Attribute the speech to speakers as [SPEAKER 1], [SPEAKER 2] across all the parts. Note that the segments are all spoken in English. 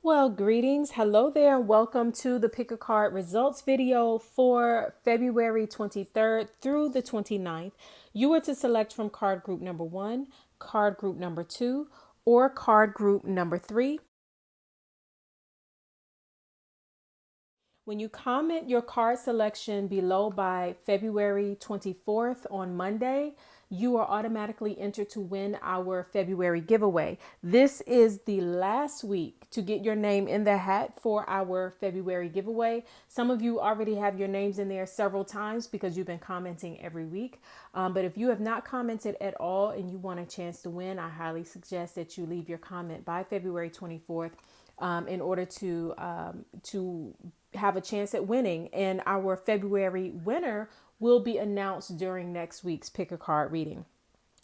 [SPEAKER 1] Well, greetings. Hello there, and welcome to the Pick a Card results video for February 23rd through the 29th. You are to select from card group number 1, card group number 2, or card group number 3. When you comment your card selection below by February 24th on Monday, you are automatically entered to win our February giveaway. This is the last week to get your name in the hat for our February giveaway. Some of you already have your names in there several times because you've been commenting every week. But if you have not commented at all and you want a chance to win, I highly suggest that you leave your comment by February 24th in order to have a chance at winning. And our February winner will be announced during next week's Pick a Card reading.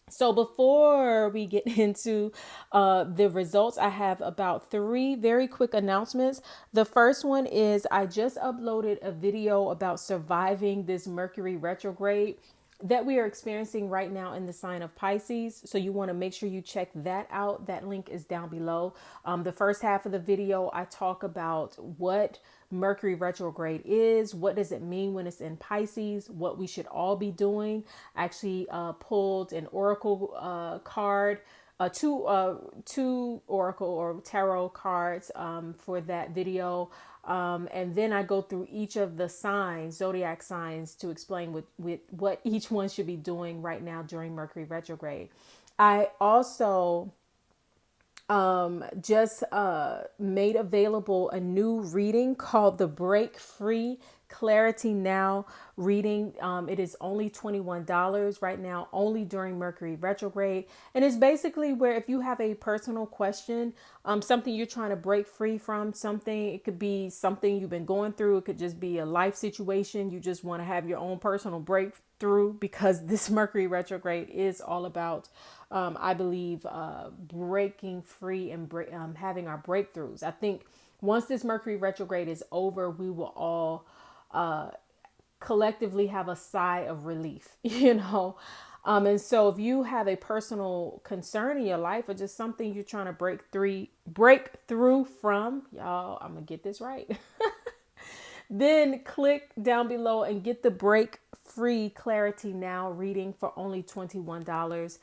[SPEAKER 1] So before we get into the results, I have about 3 very quick announcements. The first one is I just uploaded a video about surviving this Mercury retrograde that we are experiencing right now in the sign of Pisces. So you want to make sure you check that out. That link is down below. The first half of the video, I talk about what Mercury retrograde is, what does it mean when it's in Pisces, what we should all be doing. I actually pulled an oracle card, two oracle or tarot cards for that video. And then I go through each of the signs, zodiac signs, to explain with what each one should be doing right now during Mercury retrograde. I also just made available a new reading called the Break Free Clarity Now reading. It is only $21 right now, only during Mercury retrograde. And it's basically where if you have a personal question, something you're trying to break free from, something, it could be something you've been going through. It could just be a life situation. You just want to have your own personal breakthrough because this Mercury retrograde is all about I believe breaking free and having our breakthroughs. I think once this Mercury retrograde is over, we will all collectively have a sigh of relief, you know. And so if you have a personal concern in your life or just something you're trying to break through from, y'all, I'm gonna get this right. Then click down below and get the Break Free Clarity Now reading for only $21.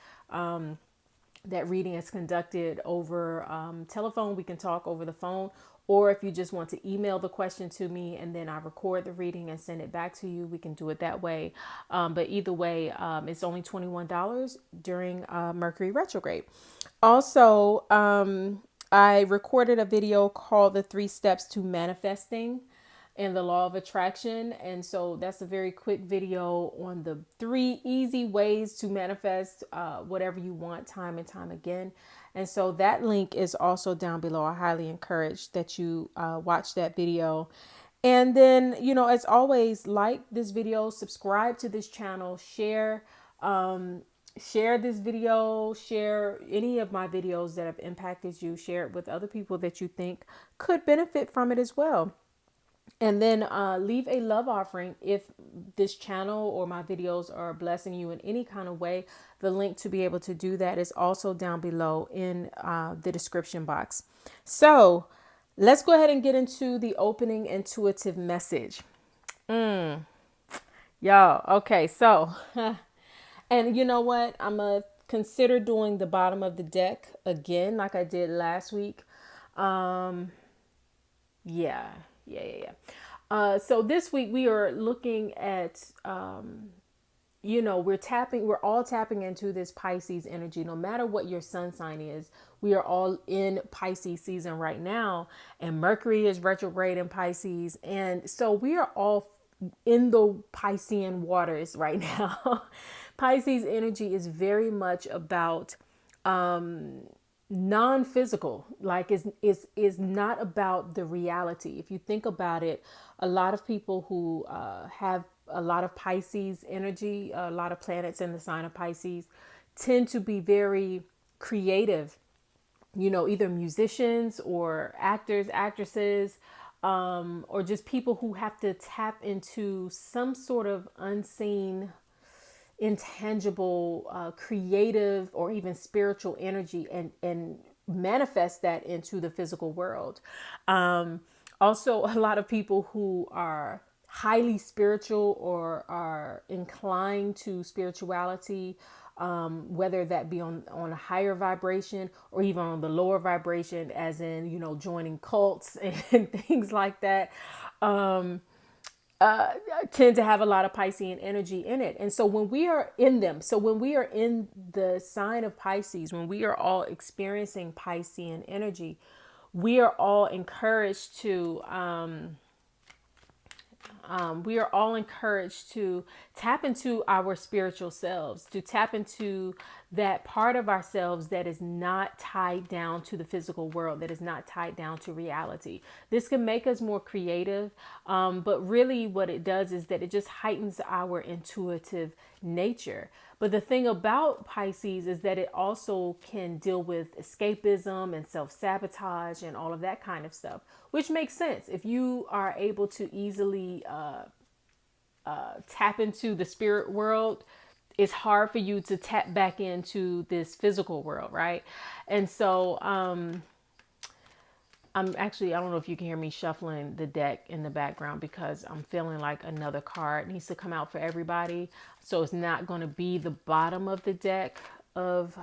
[SPEAKER 1] That reading is conducted over telephone. We can talk over the phone. Or if you just want to email the question to me and then I record the reading and send it back to you, we can do it that way. But either way, it's only $21 during Mercury retrograde. Also, I recorded a video called The 3 Steps to Manifesting and the Law of Attraction. And so that's a very quick video on the 3 easy ways to manifest whatever you want time and time again. And so that link is also down below. I highly encourage that you watch that video. And then, you know, as always, like this video, subscribe to this channel, share this video, share any of my videos that have impacted you, share it with other people that you think could benefit from it as well. And then leave a love offering if this channel or my videos are blessing you in any kind of way. The link to be able to do that is also down below in the description box. So let's go ahead and get into the opening intuitive message. Y'all, okay, so, and you know what? I'm going to consider doing the bottom of the deck again like I did last week. Yeah, yeah. So this week we are looking at, we're all tapping into this Pisces energy. No matter what your sun sign is, we are all in Pisces season right now, and Mercury is retrograde in Pisces, and so we are all in the Piscean waters right now. Pisces energy is very much about non-physical, like is not about the reality. If you think about it, a lot of people who have a lot of Pisces energy, a lot of planets in the sign of Pisces, tend to be very creative, you know, either musicians or actors, actresses, or just people who have to tap into some sort of unseen, intangible, creative, or even spiritual energy and manifest that into the physical world. Also, a lot of people who are highly spiritual or are inclined to spirituality, whether that be on a higher vibration or even on the lower vibration, as in, joining cults and things like that, tend to have a lot of Piscean energy in it. And so when we are in them, so when we are in the sign of Pisces, when we are all experiencing Piscean energy, we are all encouraged to tap into our spiritual selves, to tap into that part of ourselves that is not tied down to the physical world, that is not tied down to reality. This can make us more creative, but really what it does is that it just heightens our intuitive nature. But the thing about Pisces is that it also can deal with escapism and self-sabotage and all of that kind of stuff, which makes sense. If you are able to easily tap into the spirit world, it's hard for you to tap back into this physical world, right? And so I don't know if you can hear me shuffling the deck in the background because I'm feeling like another card needs to come out for everybody. So it's not going to be the bottom of the deck of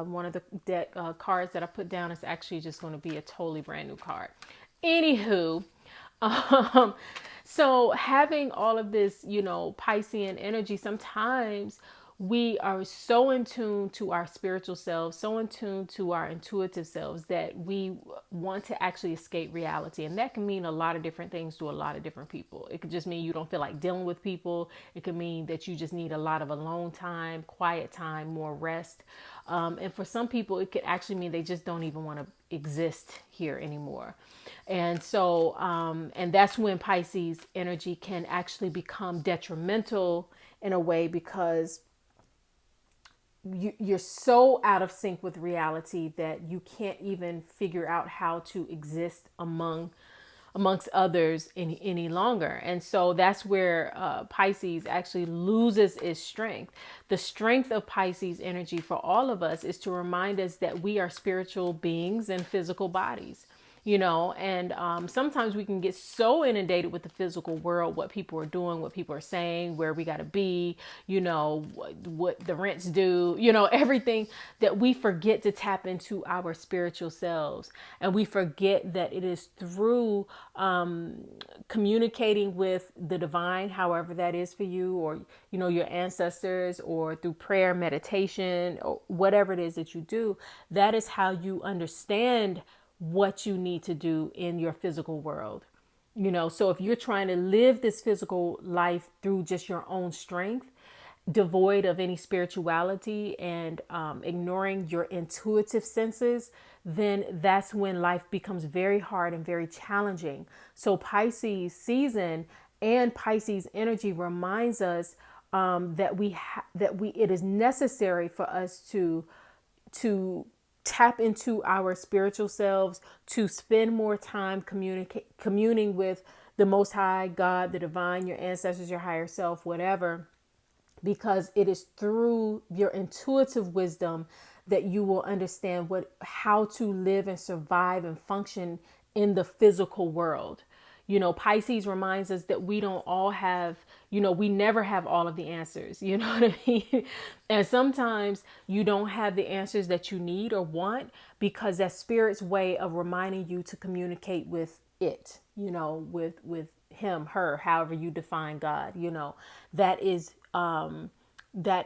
[SPEAKER 1] one of the deck cards that I put down. It's actually just going to be a totally brand new card. Anywho, so having all of this, Piscean energy, sometimes we are so in tune to our spiritual selves, so in tune to our intuitive selves that we want to actually escape reality. And that can mean a lot of different things to a lot of different people. It could just mean you don't feel like dealing with people. It could mean that you just need a lot of alone time, quiet time, more rest. And for some people, it could actually mean they just don't even want to exist here anymore. And so, and that's when Pisces energy can actually become detrimental in a way, because you're so out of sync with reality that you can't even figure out how to exist amongst others any longer. And so that's where Pisces actually loses its strength. The strength of Pisces energy for all of us is to remind us that we are spiritual beings in physical bodies. And sometimes we can get so inundated with the physical world, what people are doing, what people are saying, where we got to be, what the rent's due, everything, that we forget to tap into our spiritual selves. And we forget that it is through communicating with the divine, however that is for you, or, your ancestors, or through prayer, meditation, or whatever it is that you do. That is how you understand what you need to do in your physical world. So if you're trying to live this physical life through just your own strength, devoid of any spirituality, and ignoring your intuitive senses, then that's when life becomes very hard and very challenging. So Pisces season and Pisces energy reminds us that it is necessary for us to tap into our spiritual selves, to spend more time communing with the Most High, God, the divine, your ancestors, your higher self, whatever, because it is through your intuitive wisdom that you will understand how to live and survive and function in the physical world. Pisces reminds us that we don't all have, we never have all of the answers, you know what I mean? And sometimes you don't have the answers that you need or want, because that's spirit's way of reminding you to communicate with it, with him, her, however you define God, that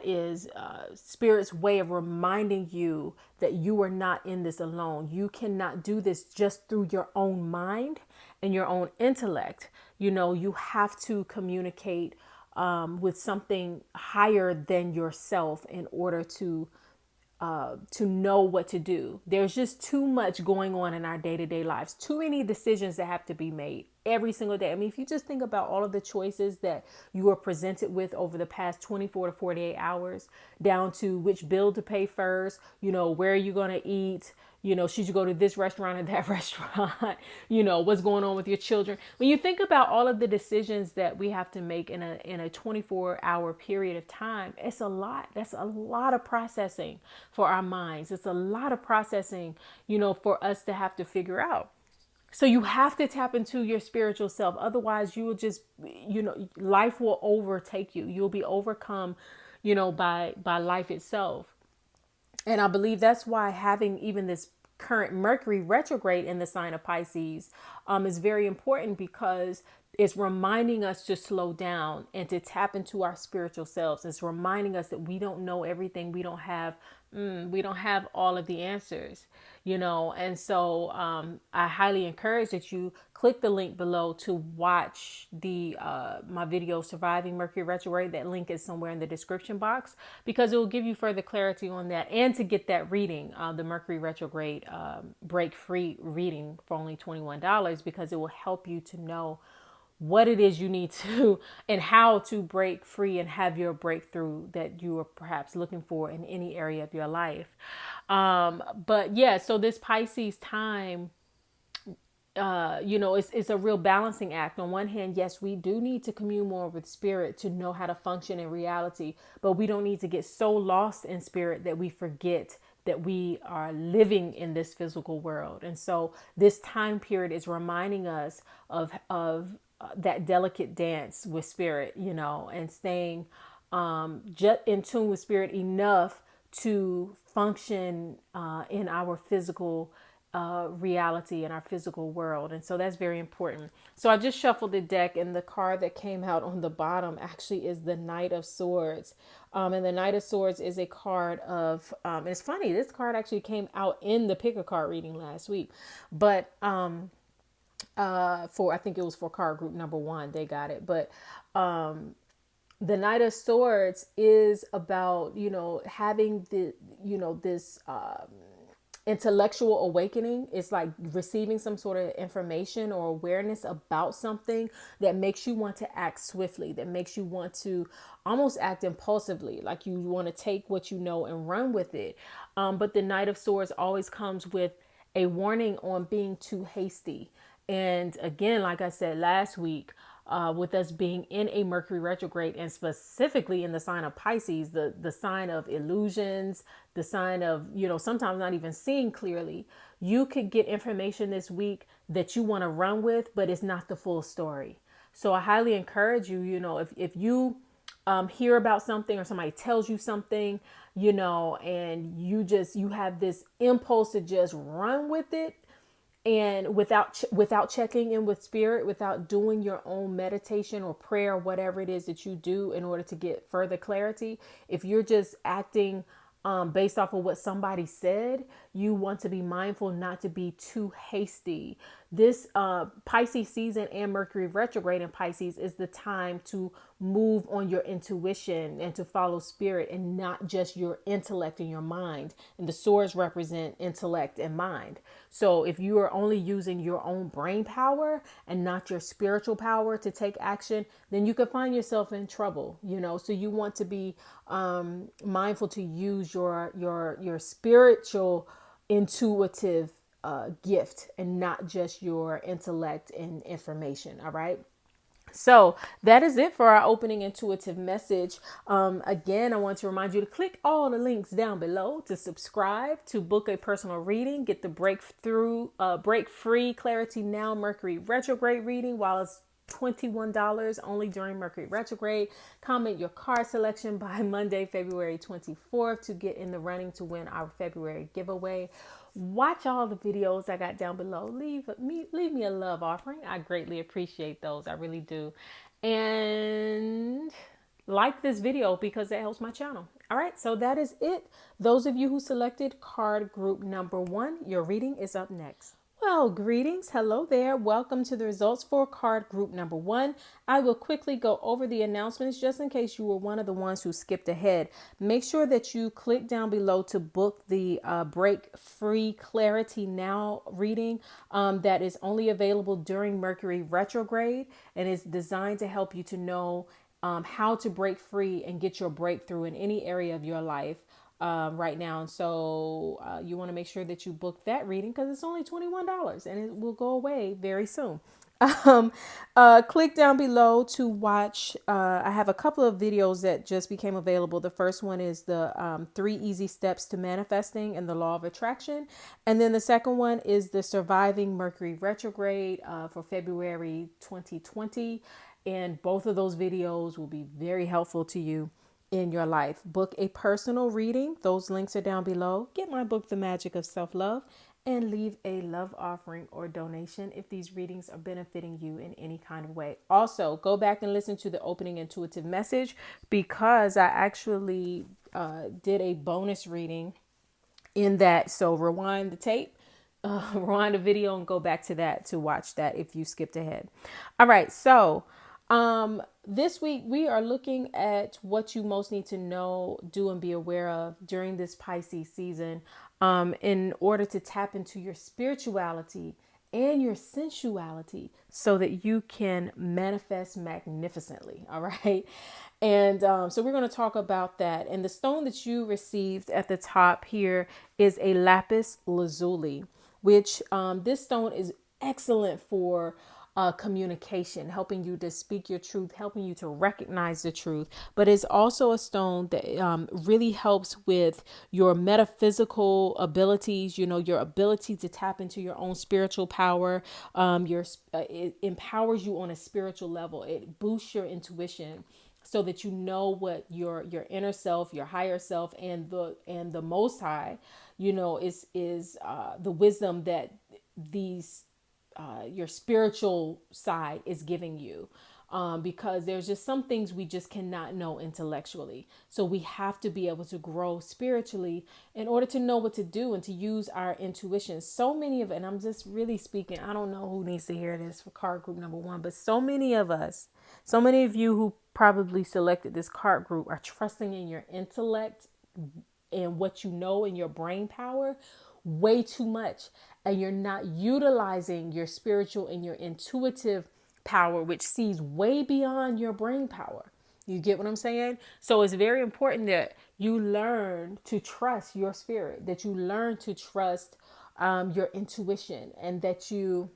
[SPEAKER 1] is spirit's way of reminding you that you are not in this alone. You cannot do this just through your own mind and your own intellect. You have to communicate with something higher than yourself in order to know what to do. There's just too much going on in our day-to-day lives. Too many decisions that have to be made every single day. I mean, if you just think about all of the choices that you are presented with over the past 24 to 48 hours, down to which bill to pay first, where you're going to eat, Should you go to this restaurant or that restaurant? What's going on with your children? When you think about all of the decisions that we have to make in a 24-hour period of time, it's a lot. That's a lot of processing for our minds. It's a lot of processing, for us to have to figure out. So you have to tap into your spiritual self. Otherwise, you will just, life will overtake you. You'll be overcome, by life itself. And I believe that's why having even this current Mercury retrograde in the sign of Pisces is very important, because it's reminding us to slow down and to tap into our spiritual selves. It's reminding us that we don't know everything. We don't have all of the answers, and so I highly encourage that you click the link below to watch the my video Surviving Mercury Retrograde. That link is somewhere in the description box, because it will give you further clarity on that, and to get that reading, the Mercury Retrograde break free reading for only $21, because it will help you to know what it is you need to and how to break free and have your breakthrough that you are perhaps looking for in any area of your life. But yeah, so this Pisces time, it's a real balancing act. On one hand, yes, we do need to commune more with spirit to know how to function in reality, but we don't need to get so lost in spirit that we forget that we are living in this physical world. And so this time period is reminding us of that delicate dance with spirit, and staying just in tune with spirit enough to function in our physical reality, in our physical world. And so that's very important. So I just shuffled the deck, and the card that came out on the bottom actually is the Knight of Swords. And the Knight of Swords is a card of, it's funny, this card actually came out in the pick a card reading last week, but I think it was for card group number 1, they got it. But the Knight of Swords is about, having this intellectual awakening. It's like receiving some sort of information or awareness about something that makes you want to act swiftly, that makes you want to almost act impulsively, like you want to take what you know and run with it. But the Knight of Swords always comes with a warning on being too hasty. And again, like I said last week, with us being in a Mercury retrograde, and specifically in the sign of Pisces, the sign of illusions, the sign of, sometimes not even seeing clearly, you could get information this week that you want to run with, but it's not the full story. So I highly encourage you, if you hear about something, or somebody tells you something, and you have this impulse to just run with it, and without checking in with spirit, without doing your own meditation or prayer, whatever it is that you do in order to get further clarity, if you're just acting based off of what somebody said, you want to be mindful not to be too hasty. This Pisces season and Mercury retrograde in Pisces is the time to move on your intuition and to follow spirit, and not just your intellect and your mind. And the swords represent intellect and mind. So if you are only using your own brain power and not your spiritual power to take action, then you could find yourself in trouble, So you want to be mindful to use your spiritual intuitive gift, and not just your intellect and information. All right. So that is it for our opening intuitive message. Again, I want to remind you to click all the links down below to subscribe, to book a personal reading, get the break free Clarity Now Mercury retrograde reading while it's $21 only during Mercury retrograde. Comment your card selection by Monday, February 24th to get in the running to win our February giveaway. Watch all the videos I got down below. Leave me a love offering. I greatly appreciate those. I really do. And like this video, because that helps my channel. All right, so that is it. Those of you who selected card group number 1, your reading is up next. Well, greetings. Hello there. Welcome to the results for card group number 1. I will quickly go over the announcements just in case you were one of the ones who skipped ahead. Make sure that you click down below to book the break free Clarity Now reading that is only available during Mercury retrograde, and is designed to help you to know how to break free and get your breakthrough in any area of your life. right now. And so you want to make sure that you book that reading because it's only $21 and it will go away very soon. Um, Click down below to watch. I have a couple of videos that just became available. The first one is the 3 easy steps to manifesting and the law of attraction. And then the second one is the surviving Mercury retrograde for February 2020. And both of those videos will be very helpful to you in your life. Book a personal reading. Those links are down below. Get my book, The Magic of Self-Love, and leave a love offering or donation if these readings are benefiting you in any kind of way. Also, go back and listen to the opening intuitive message because I actually did a bonus reading in that. So rewind the tape, rewind the video and go back to that to watch that if you skipped ahead. All right. So this week we are looking at what you most need to know, do, and be aware of during this Pisces season in order to tap into your spirituality and your sensuality so that you can manifest magnificently. All right. And so we're going to talk about that. And the stone that you received at the top here is a lapis lazuli, which this stone is excellent for communication, helping you to speak your truth, helping you to recognize the truth. But it's also a stone that really helps with your metaphysical abilities, you know, your ability to tap into your own spiritual power. It empowers you on a spiritual level. It boosts your intuition so that you know what your inner self, your higher self, and the Most High, you know, is the wisdom that these your spiritual side is giving you, because there's just some things we just cannot know intellectually. So we have to be able to grow spiritually in order to know what to do and to use our intuition. So many of it, and I'm just really speaking, I don't know who needs to hear this for card group number 1, but so many of us, so many of you who probably selected this card group are trusting in your intellect and what you know in your brain power way too much, and you're not utilizing your spiritual and your intuitive power, which sees way beyond your brain power. You get what I'm saying? So it's very important that you learn to trust your spirit, that you learn to trust your intuition, and that you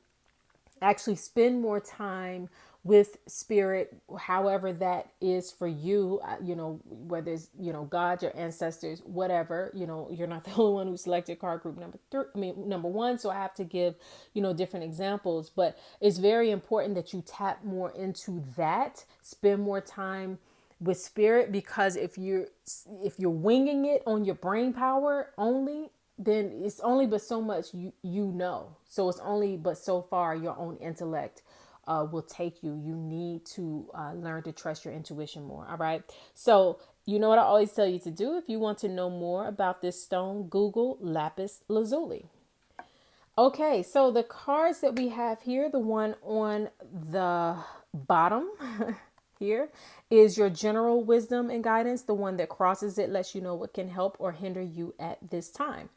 [SPEAKER 1] actually spend more time with spirit, however that is for you, you know, whether it's, you know, God, your ancestors, whatever, you know, you're not the only one who selected card group number 1. So I have to give, you know, different examples, but it's very important that you tap more into that, spend more time with spirit, because if you're winging it on your brain power only, then it's only but so much you know. So it's only but so far your own intellect will take you. You need to learn to trust your intuition more. All right. So you know what I always tell you to do. If you want to know more about this stone, Google lapis lazuli. Okay, so the cards that we have here, the one on the bottom here is your general wisdom and guidance. The one that crosses it lets you know what can help or hinder you at this time.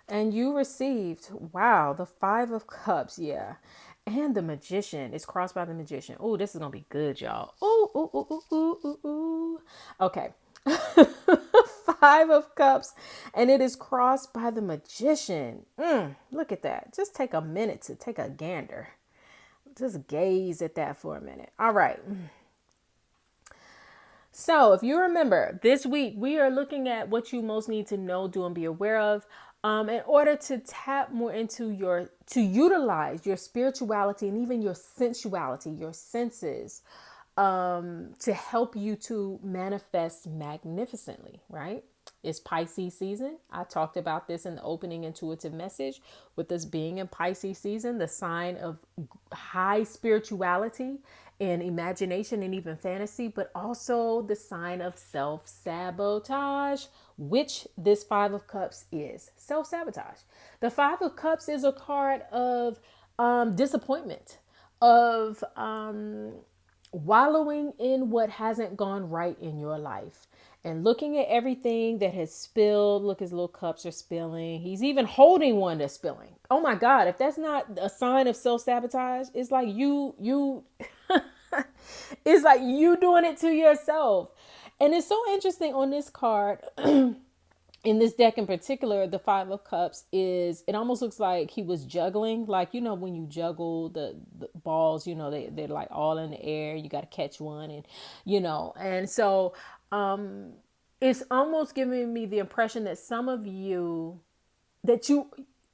[SPEAKER 1] And you received, wow, the 5 of Cups, yeah. And the Magician is crossed by the Magician. Oh, this is going to be good, y'all. Ooh, ooh, ooh, ooh, ooh, ooh, ooh. Okay. 5 of Cups, and it is crossed by the Magician. Look at that. Just take a minute to take a gander. Just gaze at that for a minute. All right. So if you remember, this week we are looking at what you most need to know, do, and be aware of in order to tap more into to utilize your spirituality and even your sensuality, your senses, to help you to manifest magnificently, right? It's Pisces season. I talked about this in the opening intuitive message. With us being in Pisces season, the sign of high spirituality and imagination and even fantasy, but also the sign of self-sabotage, which this 5 of Cups is. Self-sabotage. The 5 of Cups is a card of disappointment, of wallowing in what hasn't gone right in your life, and looking at everything that has spilled. Look, his little cups are spilling. He's even holding one that's spilling. Oh my God, if that's not a sign of self-sabotage, it's like you it's like you doing it to yourself. And it's so interesting on this card in this deck in particular, the Five of Cups it almost looks like he was juggling. Like, when you juggle the balls, they're like all in the air. You got to catch one, and so it's almost giving me the impression that some of you, that you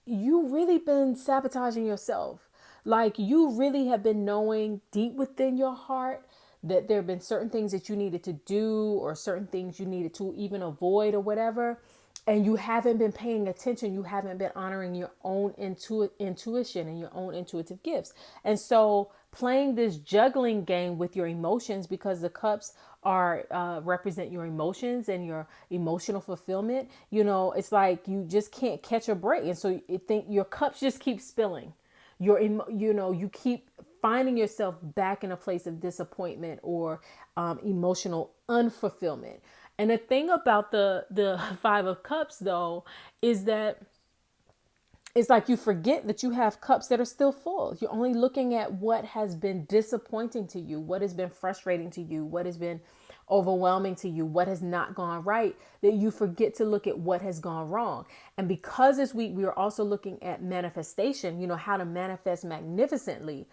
[SPEAKER 1] really been sabotaging yourself. Like, you really have been knowing deep within your heart that there have been certain things that you needed to do, or certain things you needed to even avoid, or whatever, and you haven't been paying attention. You haven't been honoring your own intuition and your own intuitive gifts. And so playing this juggling game with your emotions, because the cups are represent your emotions and your emotional fulfillment. It's like you just can't catch a break, and so you think your cups just keep spilling. You keep finding yourself back in a place of disappointment, or emotional unfulfillment. And the thing about the Five of Cups, though, is that it's like you forget that you have cups that are still full. You're only looking at what has been disappointing to you, what has been frustrating to you, what has been overwhelming to you, what has not gone right, that you forget to look at what has gone wrong. And because this week we are also looking at manifestation, how to manifest magnificently.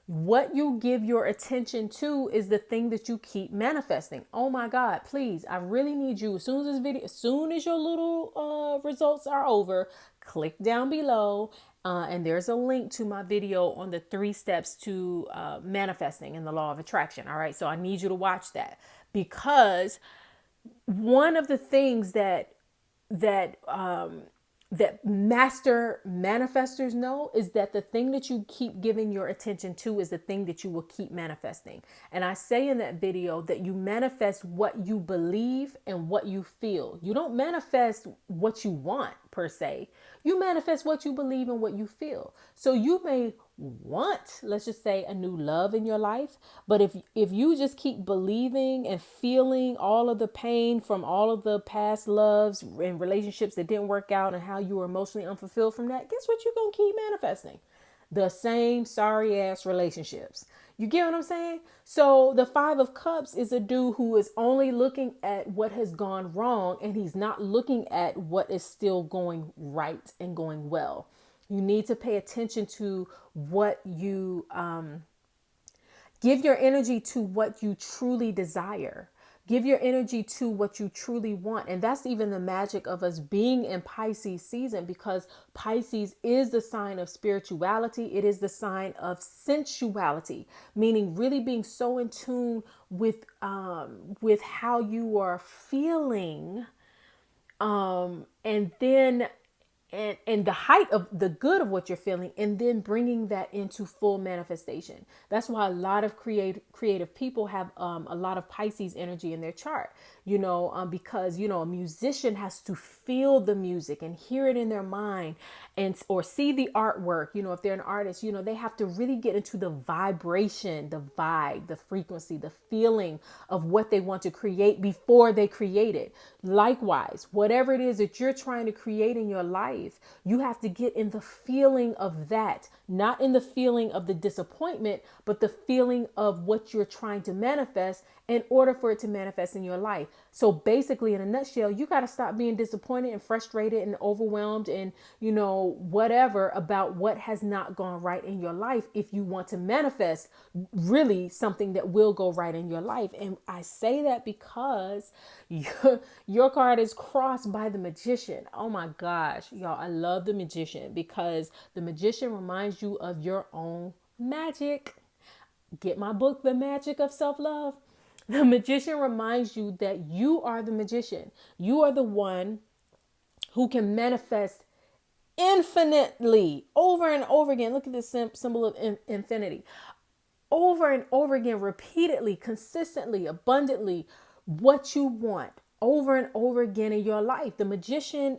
[SPEAKER 1] What you give your attention to is the thing that you keep manifesting. Oh my God, please, I really need you. As soon as your little results are over, click down below. And there's a link to my video on the 3 steps to manifesting and the law of attraction. All right. So I need you to watch that, because one of the things that master manifestors know is that the thing that you keep giving your attention to is the thing that you will keep manifesting. And I say in that video that you manifest what you believe and what you feel. You don't manifest what you want per se. You manifest what you believe and what you feel. So you may want, let's just say, a new love in your life, but if you just keep believing and feeling all of the pain from all of the past loves and relationships that didn't work out, and how you were emotionally unfulfilled from that, guess what you're gonna keep manifesting? The same sorry ass relationships. You get what I'm saying? So the Five of Cups is a dude who is only looking at what has gone wrong, and he's not looking at what is still going right and going well. You need to pay attention to what you give your energy to, what you truly desire. Give your energy to what you truly want. And that's even the magic of us being in Pisces season, because Pisces is the sign of spirituality. It is the sign of sensuality, meaning really being so in tune with how you are feeling, and then and the height of the good of what you're feeling, and then bringing that into full manifestation. That's why a lot of creative people have a lot of Pisces energy in their chart, because a musician has to feel the music and hear it in their mind, and or see the artwork. If they're an artist, they have to really get into the vibration, the vibe, the frequency, the feeling of what they want to create before they create it. Likewise, whatever it is that you're trying to create in your life, you have to get in the feeling of that, not in the feeling of the disappointment, but the feeling of what you're trying to manifest in order for it to manifest in your life. So basically, in a nutshell, you got to stop being disappointed and frustrated and overwhelmed and, whatever about what has not gone right in your life, if you want to manifest really something that will go right in your life. And I say that because your card is crossed by the Magician. Oh my gosh, y'all, I love the Magician, because the Magician reminds you of your own magic. Get my book, The Magic of Self-Love. The Magician reminds you that you are the magician. You are the one who can manifest infinitely over and over again. Look at this symbol of infinity. Over and over again, repeatedly, consistently, abundantly, what you want over and over again in your life. The magician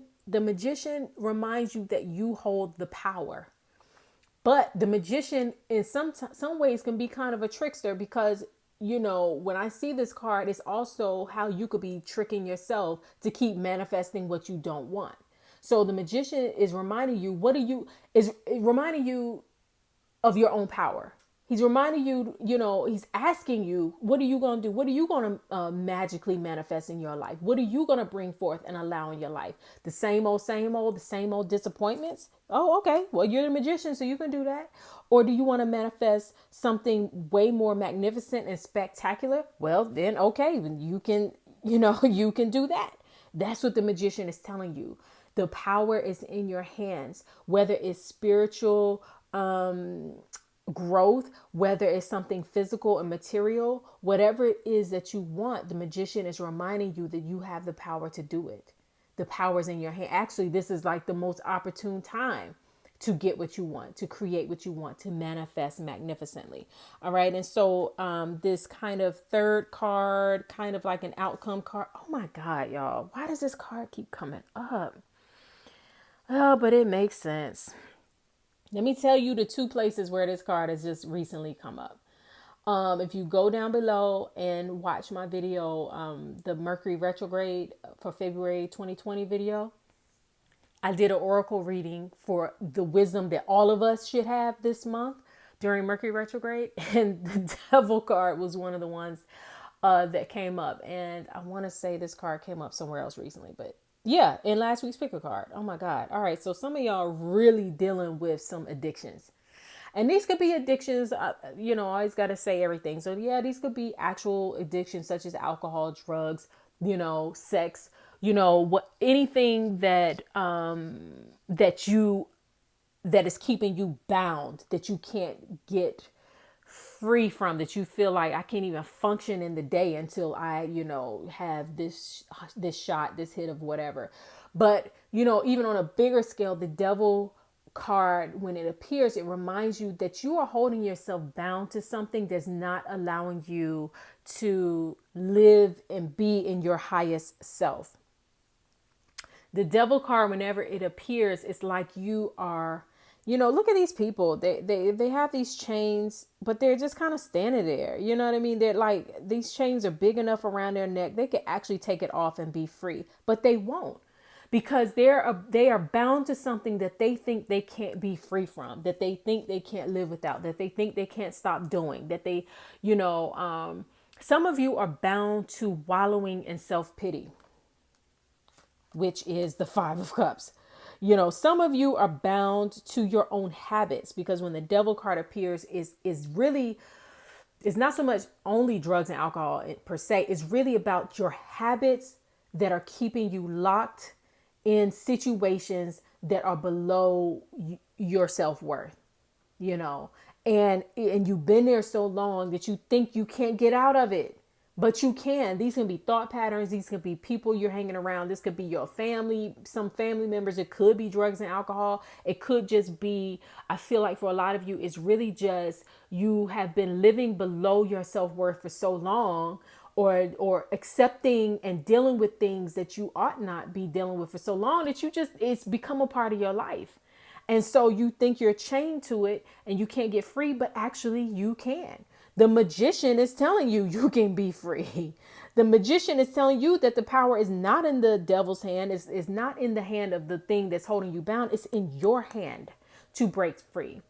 [SPEAKER 1] reminds you that you hold the power. But the magician in some ways can be kind of a trickster, because when I see this card, it's also how you could be tricking yourself to keep manifesting what you don't want. So the magician is reminding you, reminding you of your own power. He's reminding you, he's asking you, what are you going to do? What are you going to magically manifest in your life? What are you going to bring forth and allow in your life? The same old disappointments? Oh, okay. Well, you're the magician, so you can do that. Or do you want to manifest something way more magnificent and spectacular? Well, then, okay, you can, you can do that. That's what the magician is telling you. The power is in your hands, whether it's spiritual, growth, whether it's something physical and material, whatever it is that you want, the magician is reminding you that you have the power to do it. The power is in your hand. Actually, this is like the most opportune time to get what you want, to create what you want, to manifest magnificently. All right. And so this kind of third card, kind of like an outcome card. Oh my God, y'all. Why does this card keep coming up? Oh, but it makes sense. Let me tell you the two places where this card has just recently come up. If you go down below and watch my video, the Mercury retrograde for February 2020 video, I did an oracle reading for the wisdom that all of us should have this month during Mercury retrograde. And the devil card was one of the ones that came up. And I want to say this card came up somewhere else recently, but yeah, in last week's picker card. Oh my God. All right. So some of y'all are really dealing with some addictions. And these could be addictions, I always got to say everything. So yeah, these could be actual addictions such as alcohol, drugs, sex, anything that that is keeping you bound, that you can't get free from, that you feel like I can't even function in the day until I, have this shot, this hit of whatever. But, even on a bigger scale, the devil card, when it appears, it reminds you that you are holding yourself bound to something that's not allowing you to live and be in your highest self. The devil card, whenever it appears, it's like you are, look at these people. They have these chains, but they're just kind of standing there. You know what I mean? They're like, these chains are big enough around their neck. They could actually take it off and be free, but they won't, because they are bound to something that they think they can't be free from, that they think they can't live without, that they think they can't stop doing, that they, some of you are bound to wallowing in self-pity, which is the Five of Cups. Some of you are bound to your own habits, because when the devil card appears, is really, it's not so much only drugs and alcohol per se. It's really about your habits that are keeping you locked in situations that are below your self-worth, and you've been there so long that you think you can't get out of it. But you can. These can be thought patterns. These could be people you're hanging around. This could be your family, some family members. It could be drugs and alcohol. It could just be, I feel like for a lot of you, it's really just you have been living below your self-worth for so long, or accepting and dealing with things that you ought not be dealing with for so long, that it's become a part of your life. And so you think you're chained to it and you can't get free, but actually you can. The magician is telling you you can be free. The magician is telling you that the power is not in the devil's hand. It's not in the hand of the thing that's holding you bound. It's in your hand to break free.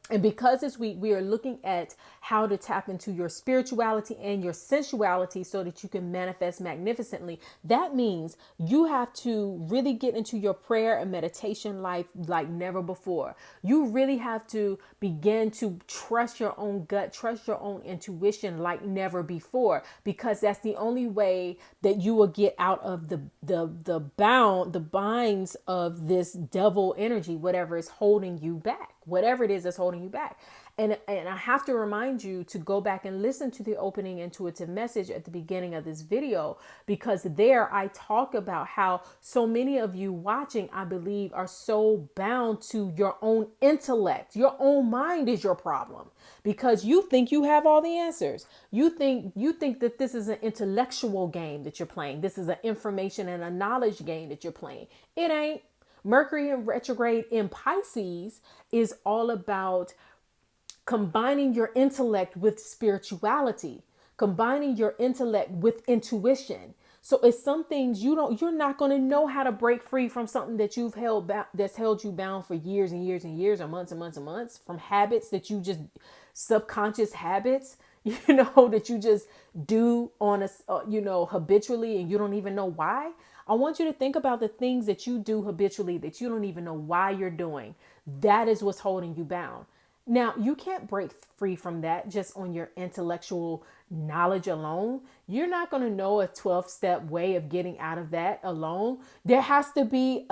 [SPEAKER 1] And because this week we are looking at how to tap into your spirituality and your sensuality so that you can manifest magnificently, that means you have to really get into your prayer and meditation life like never before. You really have to begin to trust your own gut, trust your own intuition like never before, because that's the only way that you will get out of the binds of this devil energy, whatever is holding you back. Whatever it is that's holding you back. And I have to remind you to go back and listen to the opening intuitive message at the beginning of this video, because there I talk about how so many of you watching, I believe, are so bound to your own intellect. Your own mind is your problem, because you think you have all the answers. You think that this is an intellectual game that you're playing. This is an information and a knowledge game that you're playing. It ain't. Mercury in retrograde in Pisces is all about combining your intellect with spirituality, combining your intellect with intuition. So it's some things you're not going to know how to break free from something that that's held you bound for years and years and years, or months and months and months, from habits that you just, subconscious habits, that you just do on habitually, and you don't even know why. I want you to think about the things that you do habitually that you don't even know why you're doing. That is what's holding you bound. Now, you can't break free from that just on your intellectual knowledge alone. You're not going to know a 12-step way of getting out of that alone. There has to be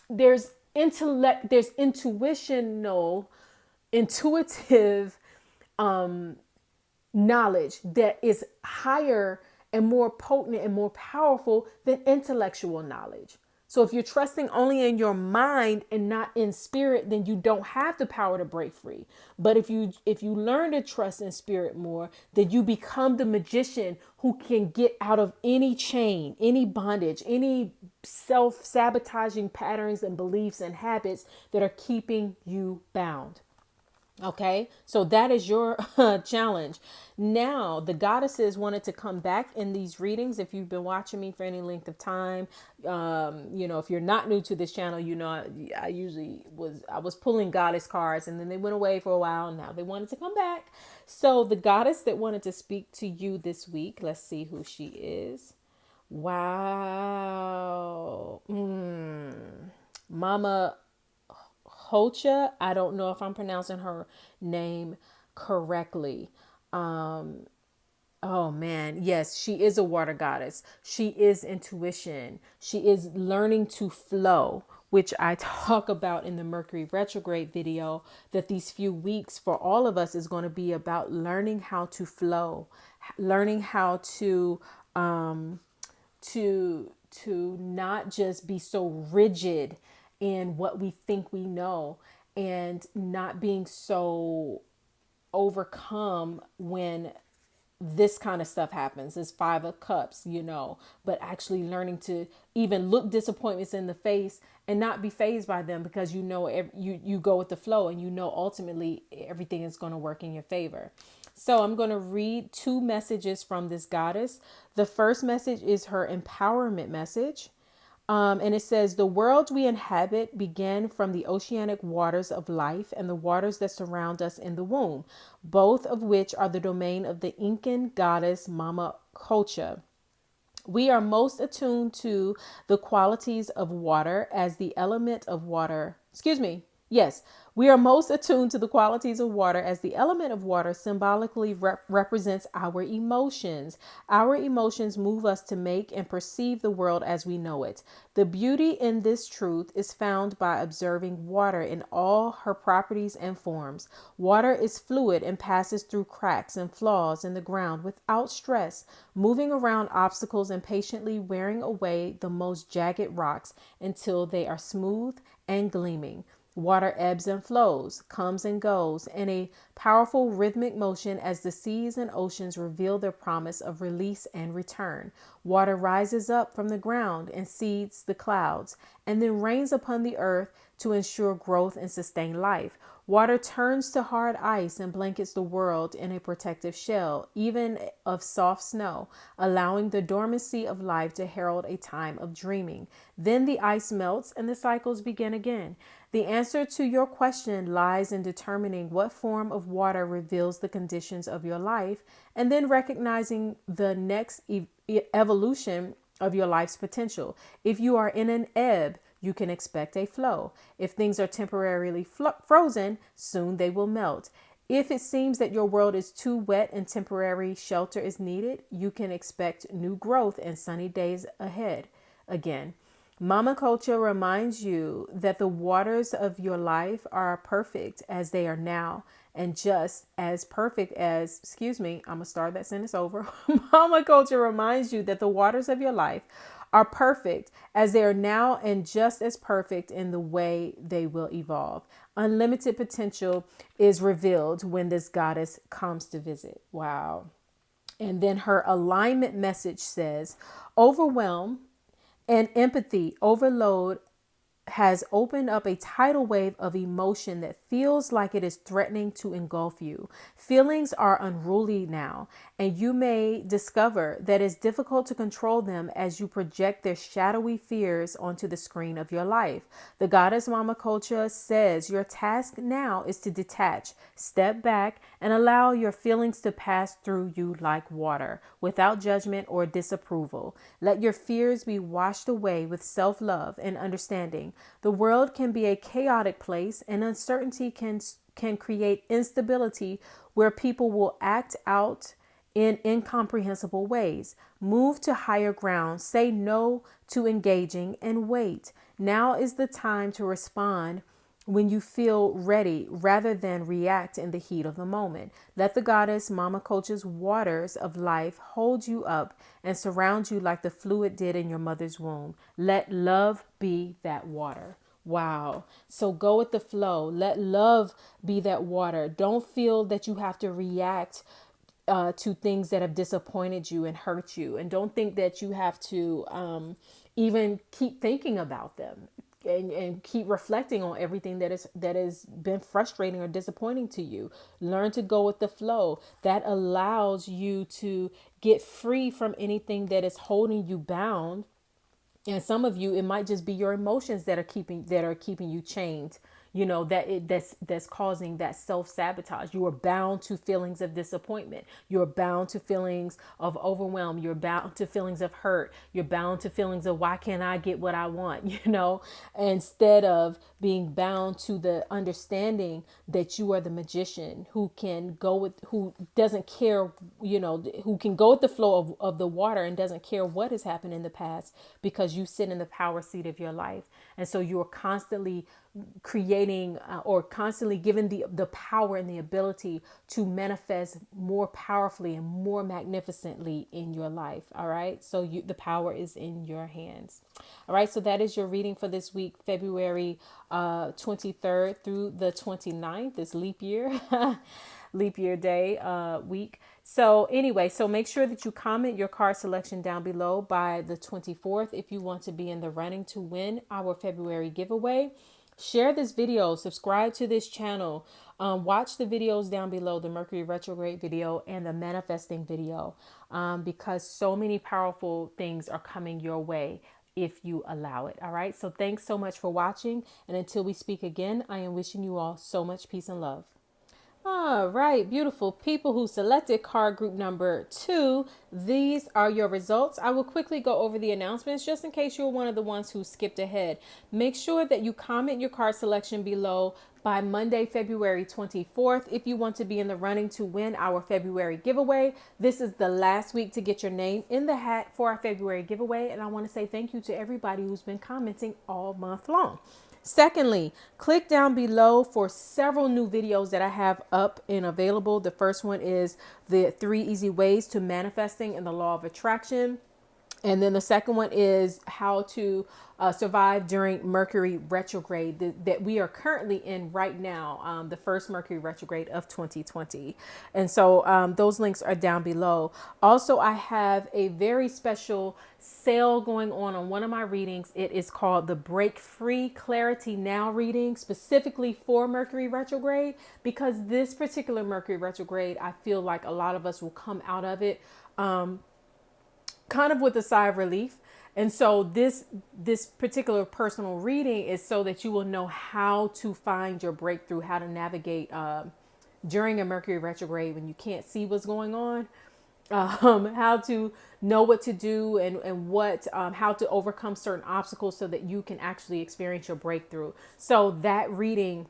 [SPEAKER 1] there's intellect, there's intuitive knowledge that is higher and more potent and more powerful than intellectual knowledge. So if you're trusting only in your mind and not in spirit, then you don't have the power to break free. But if you learn to trust in spirit more, then you become the magician who can get out of any chain, any bondage, any self-sabotaging patterns and beliefs and habits that are keeping you bound. Okay, so that is your challenge. Now, the goddesses wanted to come back in these readings. If you've been watching me for any length of time, if you're not new to this channel, I was pulling goddess cards, and then they went away for a while. And now they wanted to come back. So the goddess that wanted to speak to you this week, let's see who she is. Wow. Mama Hocha, I don't know if I'm pronouncing her name correctly. Oh man, yes, she is a water goddess. She is intuition. She is learning to flow, which I talk about in the Mercury retrograde video, that these few weeks for all of us is going to be about learning how to flow, learning how to not just be so rigid in what we think we know, and not being so overcome when this kind of stuff happens. It's 5 of Cups, but actually learning to even look disappointments in the face and not be fazed by them, because you go with the flow, and ultimately everything is going to work in your favor. So I'm going to read 2 messages from this goddess. The first message is her empowerment message. And it says, the world we inhabit began from the oceanic waters of life and the waters that surround us in the womb, both of which are the domain of the Incan goddess Mama Culture. We are most attuned to the qualities of water as the element of water. Yes, we are most attuned to the qualities of water as the element of water symbolically represents our emotions. Our emotions move us to make and perceive the world as we know it. The beauty in this truth is found by observing water in all her properties and forms. Water is fluid and passes through cracks and flaws in the ground without stress, moving around obstacles and patiently wearing away the most jagged rocks until they are smooth and gleaming. Water ebbs and flows, comes and goes in a powerful rhythmic motion as the seas and oceans reveal their promise of release and return. Water rises up from the ground and seeds the clouds, and then rains upon the earth to ensure growth and sustain life. Water turns to hard ice and blankets the world in a protective shell, even of soft snow, allowing the dormancy of life to herald a time of dreaming. Then the ice melts and the cycles begin again. The answer to your question lies in determining what form of water reveals the conditions of your life, and then recognizing the next evolution of your life's potential. If you are in an ebb, you can expect a flow. If things are temporarily frozen, soon they will melt. If it seems that your world is too wet and temporary shelter is needed, you can expect new growth and sunny days ahead again. Mama Culture reminds you that the waters of your life are perfect as they are now, and just as perfect as, I'm going to start that sentence over. Mama Culture reminds you that the waters of your life are perfect as they are now, and just as perfect in the way they will evolve. Unlimited potential is revealed when this goddess comes to visit. Wow. And then her alignment message says, overwhelm and empathy overload has opened up a tidal wave of emotion that feels like it is threatening to engulf you. Feelings are unruly now, and you may discover that it's difficult to control them as you project their shadowy fears onto the screen of your life. The goddess Mama Culture says your task now is to detach, step back, and allow your feelings to pass through you like water, without judgment or disapproval. Let your fears be washed away with self-love and understanding. The world can be a chaotic place, and uncertainty can create instability where people will act out in incomprehensible ways. Move to higher ground, say no to engaging, and wait. Now is the time to respond when you feel ready rather than react in the heat of the moment. Let the goddess Mama Culture's waters of life hold you up and surround you like the fluid did in your mother's womb. Let love be that water. Wow. So go with the flow. Let love be that water. Don't feel that you have to react to things that have disappointed you and hurt you. And don't think that you have to even keep thinking about them, and keep reflecting on everything that has been frustrating or disappointing to you. Learn to go with the flow. That allows you to get free from anything that is holding you bound. And some of you, it might just be your emotions that are keeping you chained. You know, that's causing that self-sabotage. You are bound to feelings of disappointment. You're bound to feelings of overwhelm. You're bound to feelings of hurt. You're bound to feelings of why can't I get what I want, instead of being bound to the understanding that you are the magician who doesn't care, who can go with the flow of the water and doesn't care what has happened in the past, because you sit in the power seat of your life. And so you are constantly creating or constantly given the power and the ability to manifest more powerfully and more magnificently in your life. All right. So the power is in your hands. All right. So that is your reading for this week, February 23rd through the 29th. This leap year, leap year day week. So anyway, so make sure that you comment your card selection down below by the 24th if you want to be in the running to win our February giveaway. Share this video, subscribe to this channel, watch the videos down below, the Mercury retrograde video and the manifesting video, because so many powerful things are coming your way if you allow it. All right. So thanks so much for watching. And until we speak again, I am wishing you all so much peace and love. All right, beautiful people who selected card group number 2. These are your results. I will quickly go over the announcements just in case you're one of the ones who skipped ahead. Make sure that you comment your card selection below by Monday, February 24th if you want to be in the running to win our February giveaway. This is the last week to get your name in the hat for our February giveaway. And I want to say thank you to everybody who's been commenting all month long. Secondly, click down below for several new videos that I have up and available. The first one is the 3 easy ways to manifesting and the law of attraction. And then the second one is how to survive during Mercury retrograde that we are currently in right now, the first Mercury retrograde of 2020. And so those links are down below. Also, I have a very special sale going on one of my readings. It is called the Break Free Clarity Now reading, specifically for Mercury retrograde, because this particular Mercury retrograde, I feel like a lot of us will come out of it kind of with a sigh of relief. And so this particular personal reading is so that you will know how to find your breakthrough, how to navigate during a Mercury retrograde when you can't see what's going on, how to know what to do and what how to overcome certain obstacles so that you can actually experience your breakthrough. So that reading,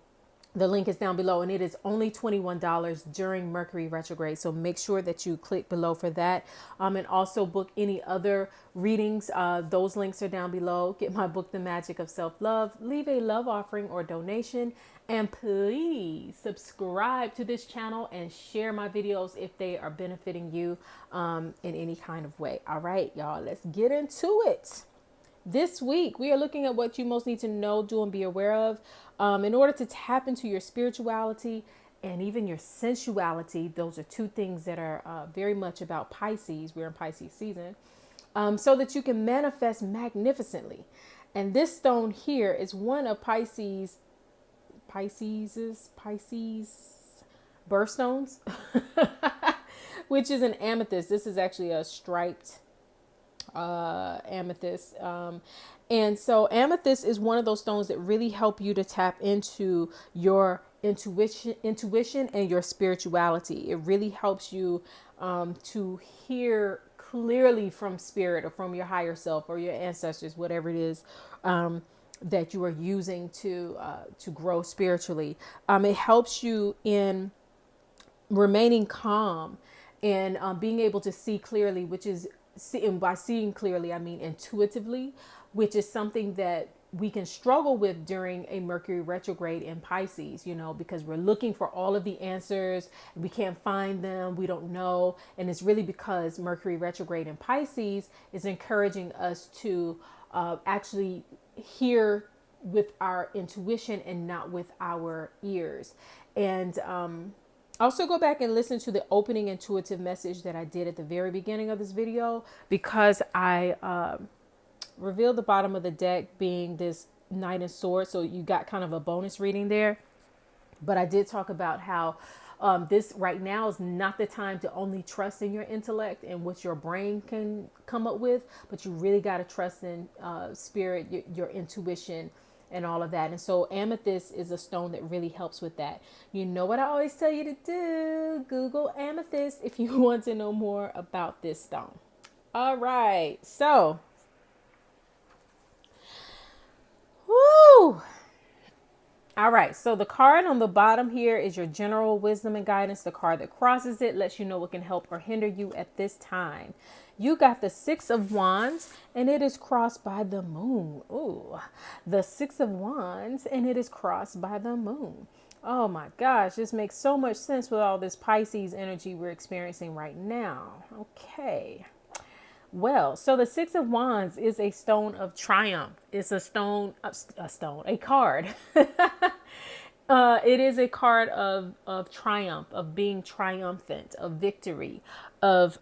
[SPEAKER 1] the link is down below, and it is only $21 during Mercury retrograde. So make sure that you click below for that. And also book any other readings. Those links are down below. Get my book, The Magic of Self-Love. Leave a love offering or donation. And please subscribe to this channel and share my videos if they are benefiting you in any kind of way. All right, y'all, let's get into it. This week, we are looking at what you most need to know, do, and be aware of in order to tap into your spirituality and even your sensuality. Those are two things that are very much about Pisces. We're in Pisces season. So that you can manifest magnificently. And this stone here is one of Pisces birthstones, which is an amethyst. This is actually a striped amethyst. And so amethyst is one of those stones that really help you to tap into your intuition and your spirituality. It really helps you to hear clearly from spirit or from your higher self or your ancestors, whatever it is that you are using to grow spiritually. It helps you in remaining calm and being able to see clearly, which is, and by seeing clearly, I mean intuitively, which is something that we can struggle with during a Mercury retrograde in Pisces, because we're looking for all of the answers. We can't find them. We don't know. And it's really because Mercury retrograde in Pisces is encouraging us to actually hear with our intuition and not with our ears. And also go back and listen to the opening intuitive message that I did at the very beginning of this video, because I revealed the bottom of the deck being this Knight of Swords. So you got kind of a bonus reading there. But I did talk about how this right now is not the time to only trust in your intellect and what your brain can come up with, but you really got to trust in spirit, your intuition, and all of that. And so amethyst is a stone that really helps with that. You know what I always tell you to do? Google amethyst if you want to know more about this stone. All right. So, woo! All right, so the card on the bottom here is your general wisdom and guidance. The card that crosses it lets you know what can help or hinder you at this time. You got the Six of Wands, and it is crossed by the moon. Ooh, the Six of Wands, and it is crossed by the moon. Oh my gosh, this makes so much sense with all this Pisces energy we're experiencing right now. Okay. Well, so the Six of Wands is a stone of triumph. It's a card. It is a card of triumph, of being triumphant, of victory, of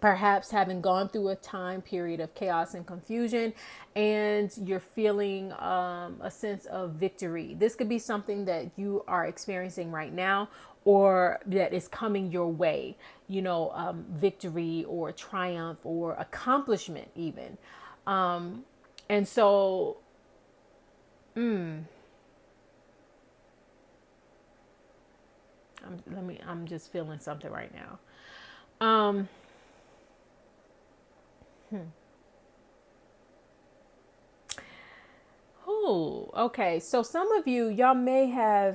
[SPEAKER 1] perhaps having gone through a time period of chaos and confusion, and you're feeling a sense of victory. This could be something that you are experiencing right now, or that is coming your way, victory or triumph or accomplishment even. And so, I'm just feeling something right now. Oh, okay. So some of y'all may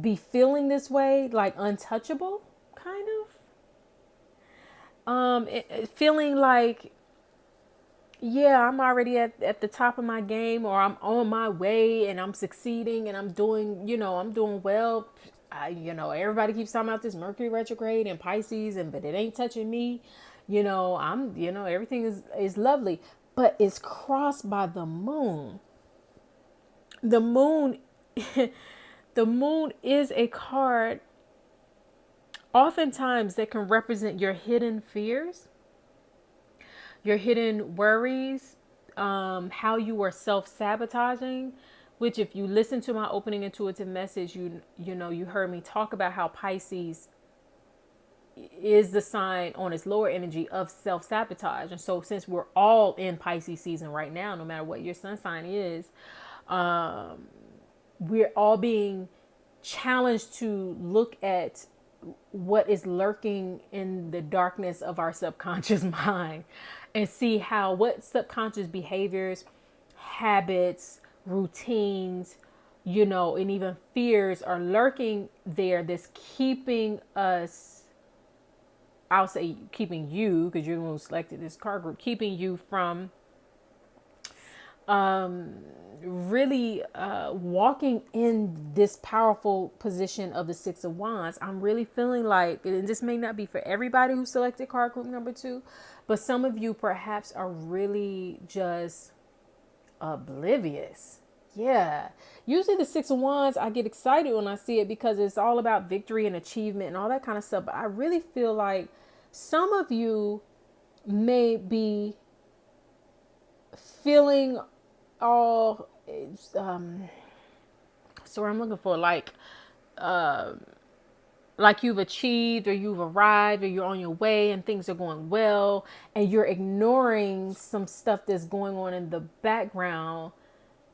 [SPEAKER 1] be feeling this way, like untouchable, kind of. Feeling like, yeah, I'm already at the top of my game, or I'm on my way and I'm succeeding and I'm doing well. Everybody keeps talking about this Mercury retrograde and Pisces, but it ain't touching me. Everything is lovely, but it's crossed by the moon. The moon, the moon is a card oftentimes that can represent your hidden fears, your hidden worries, how you are self-sabotaging, which if you listen to my opening intuitive message, you heard me talk about how Pisces is the sign on its lower energy of self-sabotage. And so since we're all in Pisces season right now, no matter what your sun sign is, we're all being challenged to look at what is lurking in the darkness of our subconscious mind and see what subconscious behaviors, habits, routines, and even fears are lurking there that's keeping us, I'll say keeping you, because you're the one who selected this card group, keeping you from really walking in this powerful position of the Six of Wands. I'm really feeling like, and this may not be for everybody who selected card group number 2, but some of you perhaps are really just oblivious. Yeah. Usually the Six of Wands, I get excited when I see it because it's all about victory and achievement and all that kind of stuff. But I really feel like some of you may be feeling all, so I'm looking for like you've achieved or you've arrived or you're on your way and things are going well, and you're ignoring some stuff that's going on in the background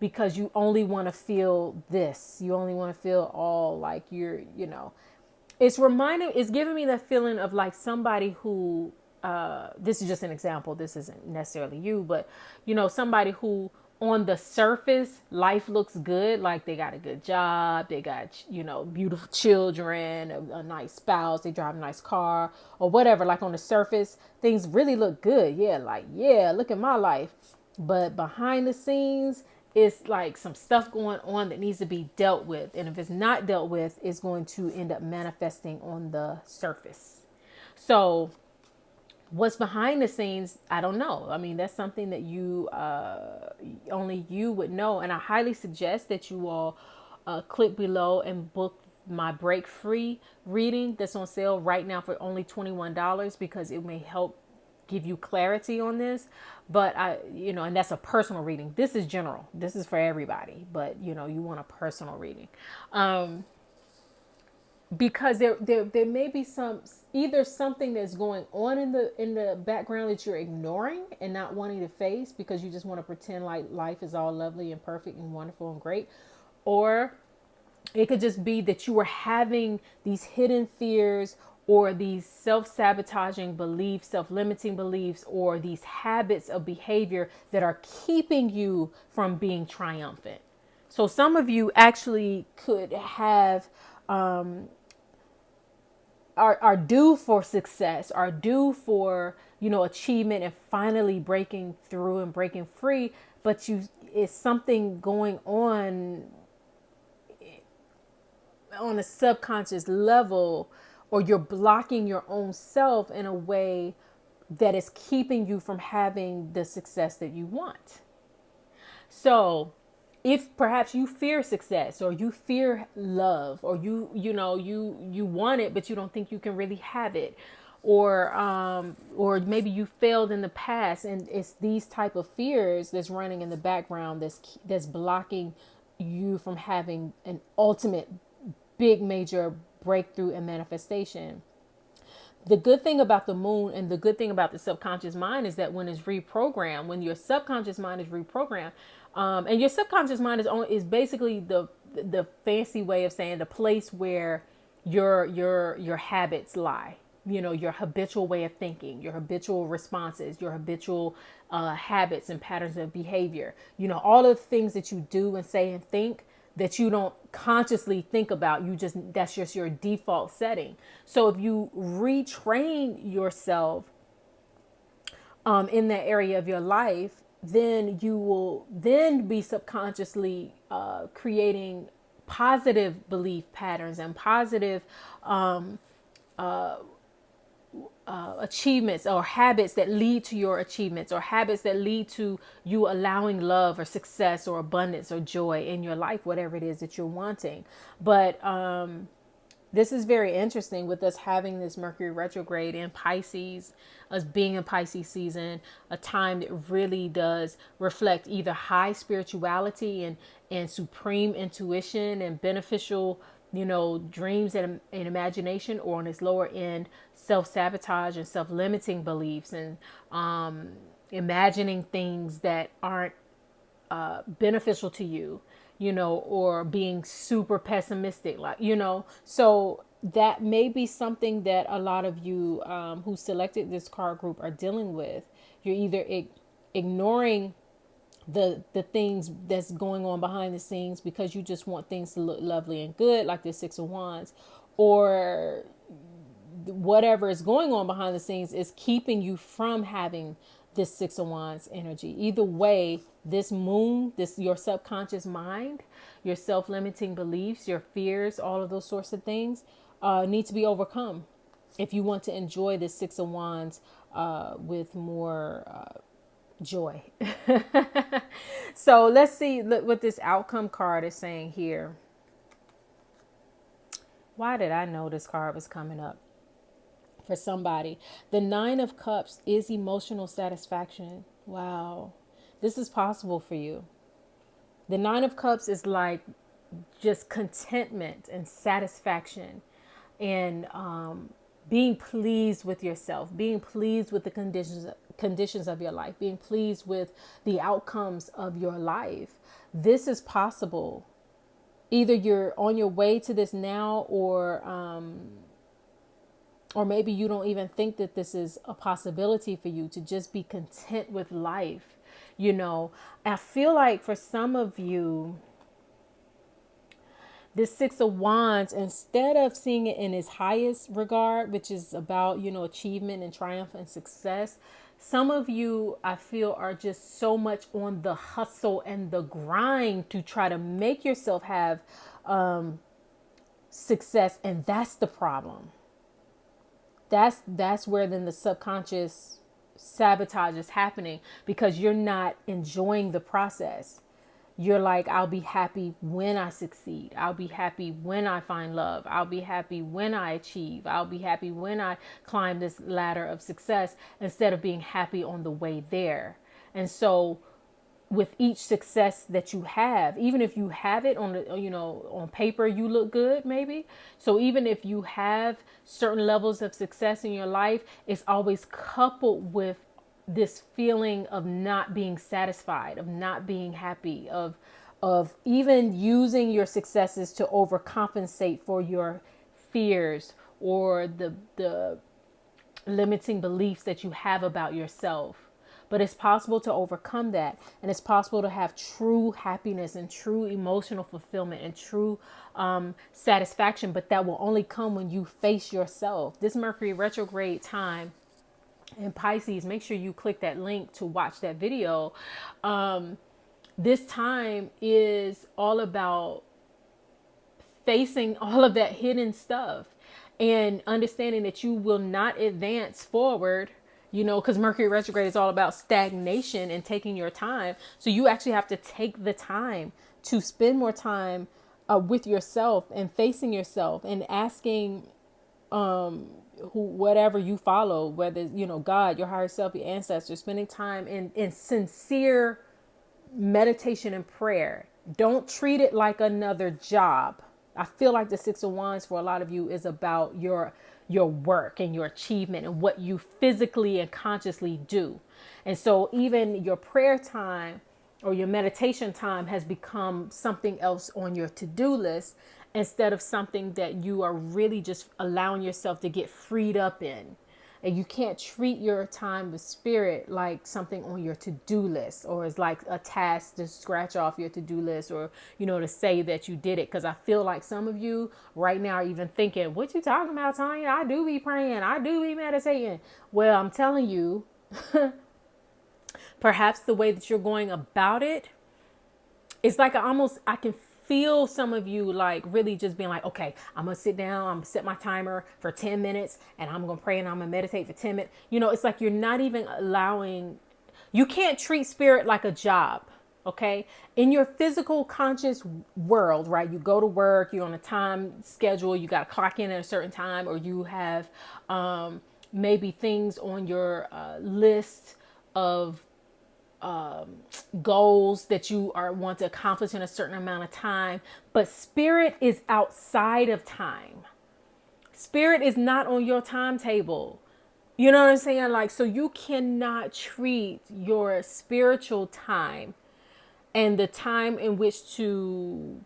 [SPEAKER 1] because you only want to feel this. You only want to feel all like it's giving me that feeling of like somebody who, this is just an example, this isn't necessarily you, but somebody who on the surface life looks good, like they got a good job, they got beautiful children, a nice spouse, they drive a nice car or whatever. Like on the surface things really look good, yeah, like, yeah, look at my life. But behind the scenes, it's like some stuff going on that needs to be dealt with. And if it's not dealt with, it's going to end up manifesting on the surface. So what's behind the scenes, I don't know. I mean, that's something that only you would know. And I highly suggest that you all click below and book my break free reading that's on sale right now for only $21, because it may help give you clarity on this. But and that's a personal reading. This is general. This is for everybody, but you want a personal reading. Because there may be either something that's going on in the background that you're ignoring and not wanting to face because you just want to pretend like life is all lovely and perfect and wonderful and great. Or it could just be that you are having these hidden fears or these self-sabotaging beliefs, self-limiting beliefs, or these habits of behavior that are keeping you from being triumphant. So some of you actually could have are due for success, are due for achievement and finally breaking through and breaking free, but it's something going on a subconscious level, or you're blocking your own self in a way that is keeping you from having the success that you want. So if perhaps you fear success, or you fear love, or you want it but you don't think you can really have it, or maybe you failed in the past, and it's these type of fears that's running in the background that's blocking you from having an ultimate big major breakthrough and manifestation. The good thing about the moon and the good thing about the subconscious mind is that when it's reprogrammed, when your subconscious mind is reprogrammed, and your subconscious mind is basically the fancy way of saying the place where your habits lie. Your habitual way of thinking, your habitual responses, your habitual habits and patterns of behavior. All of the things that you do and say and think that you don't consciously think about, that's just your default setting. So if you retrain yourself in that area of your life, then you will then be subconsciously creating positive belief patterns and positive achievements, or habits that lead to your achievements, or habits that lead to you allowing love or success or abundance or joy in your life, whatever it is that you're wanting. But this is very interesting with us having this Mercury retrograde in Pisces, us being in Pisces season, a time that really does reflect either high spirituality and supreme intuition and beneficial, dreams and imagination, or on its lower end, self-sabotage and self-limiting beliefs, and imagining things that aren't beneficial to you, or being super pessimistic, so that may be something that a lot of you who selected this card group are dealing with. You're either ignoring the things that's going on behind the scenes because you just want things to look lovely and good, like the Six of Wands, or whatever is going on behind the scenes is keeping you from having this Six of Wands energy. Either way, this moon, your subconscious mind, your self-limiting beliefs, your fears, all of those sorts of things need to be overcome if you want to enjoy this Six of Wands with more joy. So let's see what this outcome card is saying here. Why did I know this card was coming up for somebody? The Nine of Cups is emotional satisfaction. Wow. This is possible for you. The Nine of Cups is like just contentment and satisfaction and being pleased with yourself, being pleased with the conditions of your life, being pleased with the outcomes of your life. This is possible. Either you're on your way to this now, or maybe you don't even think that this is a possibility for you to just be content with life. You know, I feel like for some of you, this Six of Wands, instead of seeing it in its highest regard, which is about, achievement and triumph and success, some of you, I feel, are just so much on the hustle and the grind to try to make yourself have success. And that's the problem. That's where then the subconscious sabotage is happening, because you're not enjoying the process. You're like, I'll be happy when I succeed. I'll be happy when I find love. I'll be happy when I achieve. I'll be happy when I climb this ladder of success, instead of being happy on the way there. And so with each success that you have, even if you have it on the, on paper, you look good, maybe. So even if you have certain levels of success in your life, it's always coupled with this feeling of not being satisfied, of not being happy, of even using your successes to overcompensate for your fears or the limiting beliefs that you have about yourself. But it's possible to overcome that. And it's possible to have true happiness and true emotional fulfillment and true satisfaction. But that will only come when you face yourself. This Mercury retrograde time in Pisces, make sure you click that link to watch that video. This time is all about facing all of that hidden stuff and understanding that you will not advance forward, because Mercury retrograde is all about stagnation and taking your time. So you actually have to take the time to spend more time with yourself and facing yourself and asking whatever you follow, whether God, your higher self, your ancestors, spending time in sincere meditation and prayer. Don't treat it like another job. I feel like the Six of Wands for a lot of you is about your work and your achievement and what you physically and consciously do. And so even your prayer time or your meditation time has become something else on your to-do list, instead of something that you are really just allowing yourself to get freed up in. And you can't treat your time with spirit like something on your to-do list, or as like a task to scratch off your to-do list, or, to say that you did it. Because I feel like some of you right now are even thinking, what you talking about, Tonya? I do be praying. I do be meditating. Well, I'm telling you, perhaps the way that you're going about it, it's like I can feel some of you like really just being like, okay, I'm going to sit down, I'm going to set my timer for 10 minutes and I'm going to pray and I'm going to meditate for 10 minutes. It's like you're not even you can't treat spirit like a job. Okay. In your physical conscious world, right? You go to work, you're on a time schedule, you got to clock in at a certain time, or you have maybe things on your list of goals that you want to accomplish in a certain amount of time. But spirit is outside of time. Spirit is not on your timetable. You know what I'm saying? Like, so you cannot treat your spiritual time and the time in which to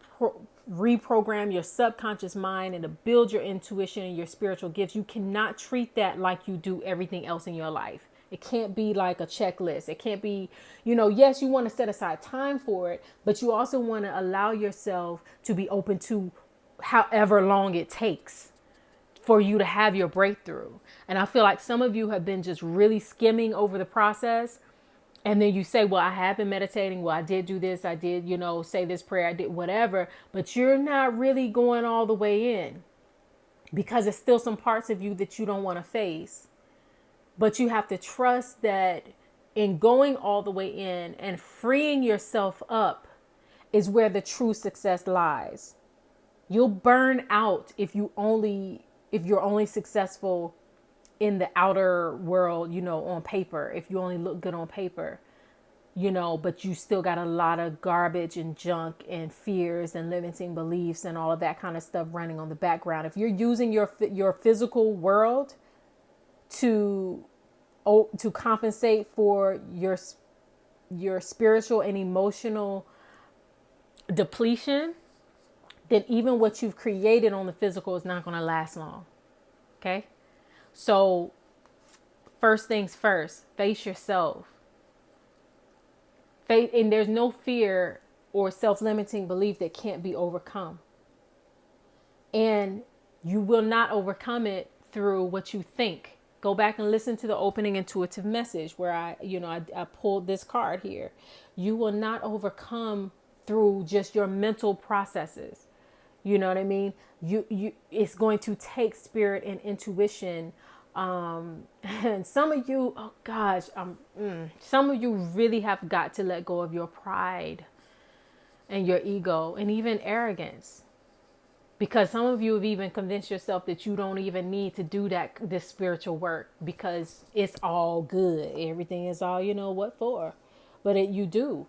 [SPEAKER 1] reprogram your subconscious mind and to build your intuition and your spiritual gifts. You cannot treat that like you do everything else in your life. It can't be like a checklist. It can't be, yes, you want to set aside time for it, but you also want to allow yourself to be open to however long it takes for you to have your breakthrough. And I feel like some of you have been just really skimming over the process. And then you say, well, I have been meditating. Well, I did do this. I did, say this prayer. I did whatever. But you're not really going all the way in, because there's still some parts of you that you don't want to face. But you have to trust that in going all the way in and freeing yourself up is where the true success lies. You'll burn out if you're only successful in the outer world, on paper. If you only look good on paper, but you still got a lot of garbage and junk and fears and limiting beliefs and all of that kind of stuff running on the background. If you're using your physical world to compensate for your spiritual and emotional depletion, then even what you've created on the physical is not going to last long. Okay? So first things first, face yourself. And there's no fear or self-limiting belief that can't be overcome. And you will not overcome it through what you think. Go back and listen to the opening intuitive message where I pulled this card here. You will not overcome through just your mental processes. You know what I mean? It's going to take spirit and intuition. And some of you, oh gosh, some of you really have got to let go of your pride and your ego and even arrogance, because some of you have even convinced yourself that you don't even need to do this spiritual work because it's all good. Everything is all, what for, but you do.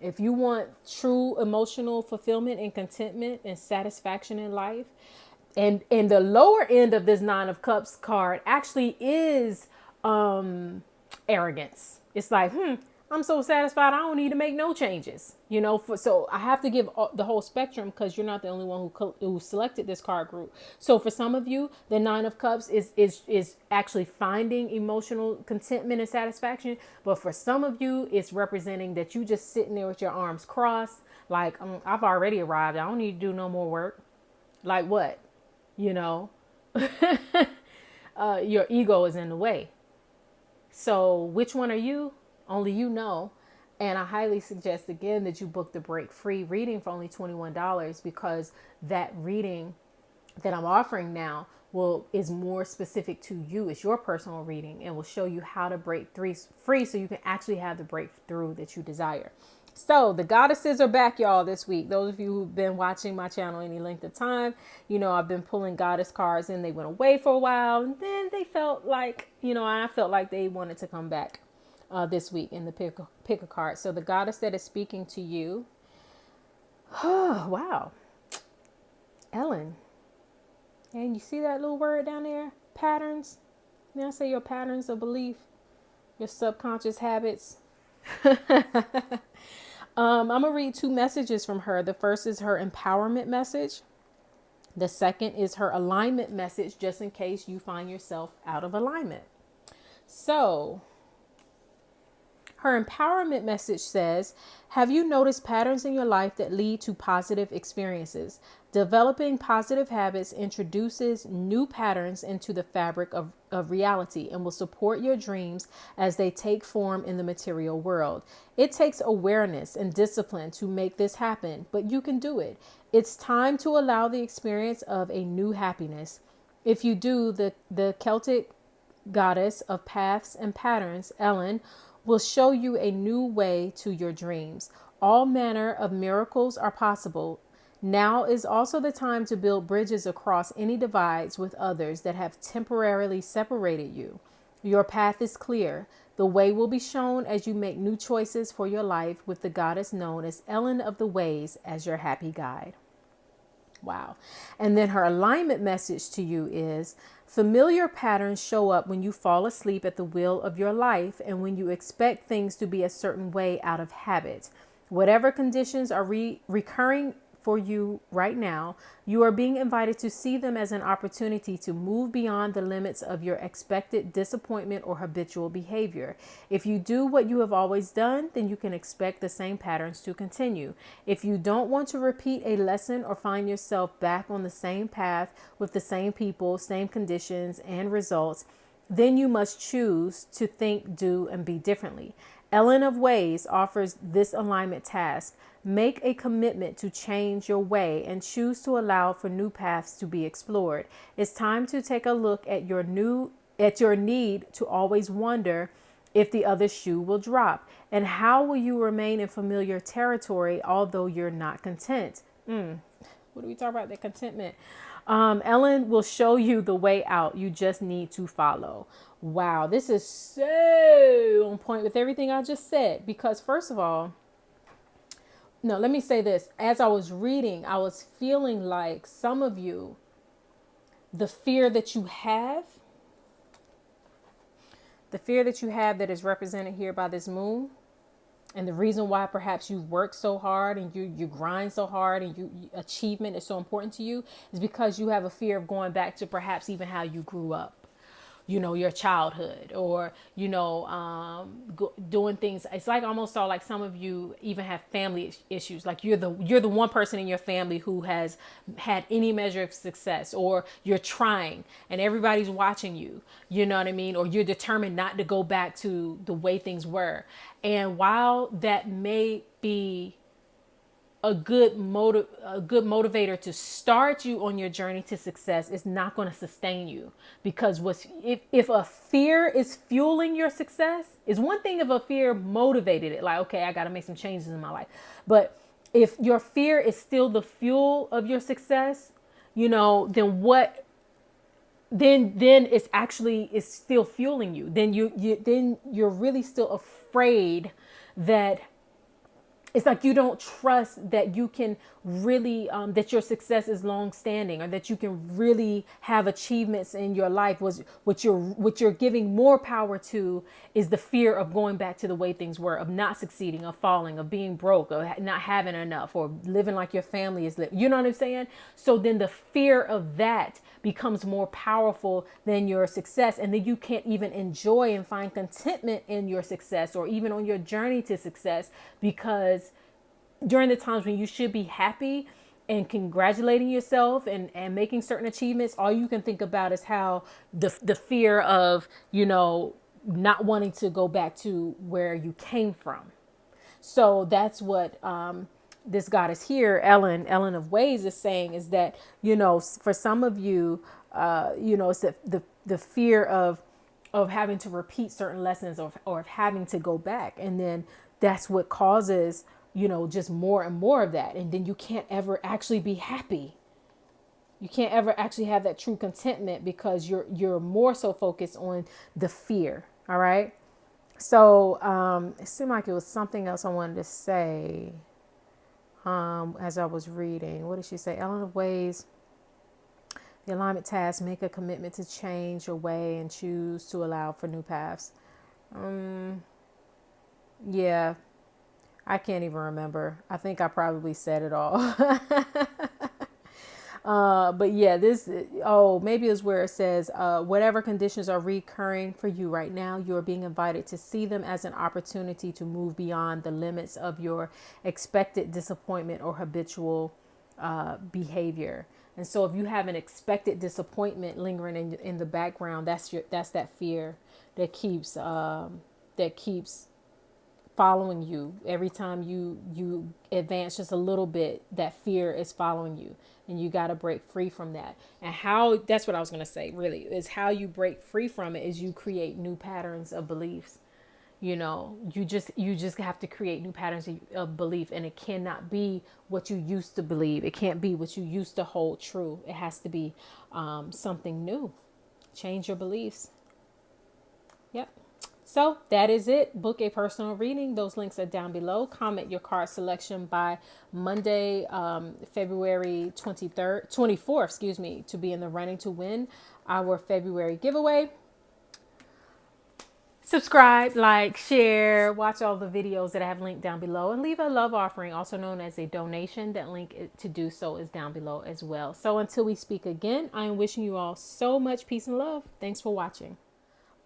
[SPEAKER 1] If you want true emotional fulfillment and contentment and satisfaction in life, and the lower end of this Nine of Cups card actually is arrogance. It's like, I'm so satisfied, I don't need to make no changes. So I have to give the whole spectrum, because you're not the only one who selected this card group. So for some of you, the Nine of Cups is actually finding emotional contentment and satisfaction. But for some of you, it's representing that you just sitting there with your arms crossed, like, I've already arrived, I don't need to do no more work. Like what? Your ego is in the way. So which one are you? Only you know. And I highly suggest again that you book the Break Free reading for only $21, because that reading that I'm offering now is more specific to you. It's your personal reading and will show you how to break free so you can actually have the breakthrough that you desire. So the goddesses are back, y'all, this week. Those of you who've been watching my channel any length of time, I've been pulling goddess cards, and they went away for a while, and then they felt like, I felt like they wanted to come back this week in the pick a card. So the goddess that is speaking to you, oh, wow, Ellen. And you see that little word down there? Patterns. Now I say your patterns of belief, your subconscious habits. I'm going to read two messages from her. The first is her empowerment message. The second is her alignment message, just in case you find yourself out of alignment. So her empowerment message says, have you noticed patterns in your life that lead to positive experiences? Developing positive habits introduces new patterns into the fabric of reality and will support your dreams as they take form in the material world. It takes awareness and discipline to make this happen, but you can do it. It's time to allow the experience of a new happiness. If you do, the Celtic goddess of paths and patterns, Ellen, will show you a new way to your dreams. All manner of miracles are possible. Now is also the time to build bridges across any divides with others that have temporarily separated you. Your path is clear. The way will be shown as you make new choices for your life, with the goddess known as Ellen of the Ways as your happy guide. Wow. And then her alignment message to you is, familiar patterns show up when you fall asleep at the wheel of your life and when you expect things to be a certain way out of habit. Whatever conditions are recurring for you right now, you are being invited to see them as an opportunity to move beyond the limits of your expected disappointment or habitual behavior. If you do what you have always done, then you can expect the same patterns to continue. If you don't want to repeat a lesson or find yourself back on the same path with the same people, same conditions and results, then you must choose to think, do, and be differently. Ellen of Ways offers this alignment task. Make a commitment to change your way and choose to allow for new paths to be explored. It's time to take a look at your need to always wonder if the other shoe will drop, and how will you remain in familiar territory although you're not content. What do we talk about? The contentment. Ellen will show you the way out. You just need to follow. Wow, this is so on point with everything I just said. Because first of all, no, let me say this. As I was reading, I was feeling like some of you, the fear that you have, that is represented here by this moon, and the reason why perhaps you work so hard and you grind so hard and achievement is so important to you is because you have a fear of going back to perhaps even how you grew up, your childhood, or, doing things. It's like almost all like some of you even have family issues. Like you're the one person in your family who has had any measure of success, or you're trying and everybody's watching you, you know what I mean? Or you're determined not to go back to the way things were. And while that may be a good motivator to start you on your journey to success, is not going to sustain you, because if a fear is fueling your success, is one thing if a fear motivated it, like, okay, I got to make some changes in my life. But if your fear is still the fuel of your success, then what? Then it's still fueling you. Then you're really still afraid that. It's like you don't trust that you can really, that your success is long standing, or that you can really have achievements in your life. What you're giving more power to is the fear of going back to the way things were, of not succeeding, of falling, of being broke, of not having enough, or living like your family is living. You know what I'm saying? So then the fear of that becomes more powerful than your success. And then you can't even enjoy and find contentment in your success, or even on your journey to success, because during the times when you should be happy and congratulating yourself and making certain achievements, all you can think about is how the fear of, not wanting to go back to where you came from. So that's what, this goddess here, Ellen of Ways, is saying, is that, for some of you, it's the fear of having to repeat certain lessons, or of having to go back. And then that's what causes, just more and more of that. And then you can't ever actually be happy. You can't ever actually have that true contentment, because you're more so focused on the fear. All right. So, it seemed like it was something else I wanted to say. As I was reading, what did she say? Ellen of Ways, the alignment task, make a commitment to change your way and choose to allow for new paths. Yeah, I can't even remember. I think I probably said it all. But yeah, maybe it's where it says, whatever conditions are recurring for you right now, you're being invited to see them as an opportunity to move beyond the limits of your expected disappointment or habitual behavior. And so if you have an expected disappointment lingering in the background, that's that fear that keeps following you. Every time you advance just a little bit, that fear is following you, and you got to break free from that. And that's what I was going to say, really, is how you break free from it is you create new patterns of beliefs. You just have to create new patterns of belief, and it cannot be what you used to believe. It can't be what you used to hold true. It has to be something new. Change your beliefs. Yep. So that is it. Book a personal reading. Those links are down below. Comment your card selection by Monday, February 24th, to be in the running to win our February giveaway. Subscribe, like, share, watch all the videos that I have linked down below, and leave a love offering, also known as a donation. That link to do so is down below as well. So until we speak again, I am wishing you all so much peace and love. Thanks for watching.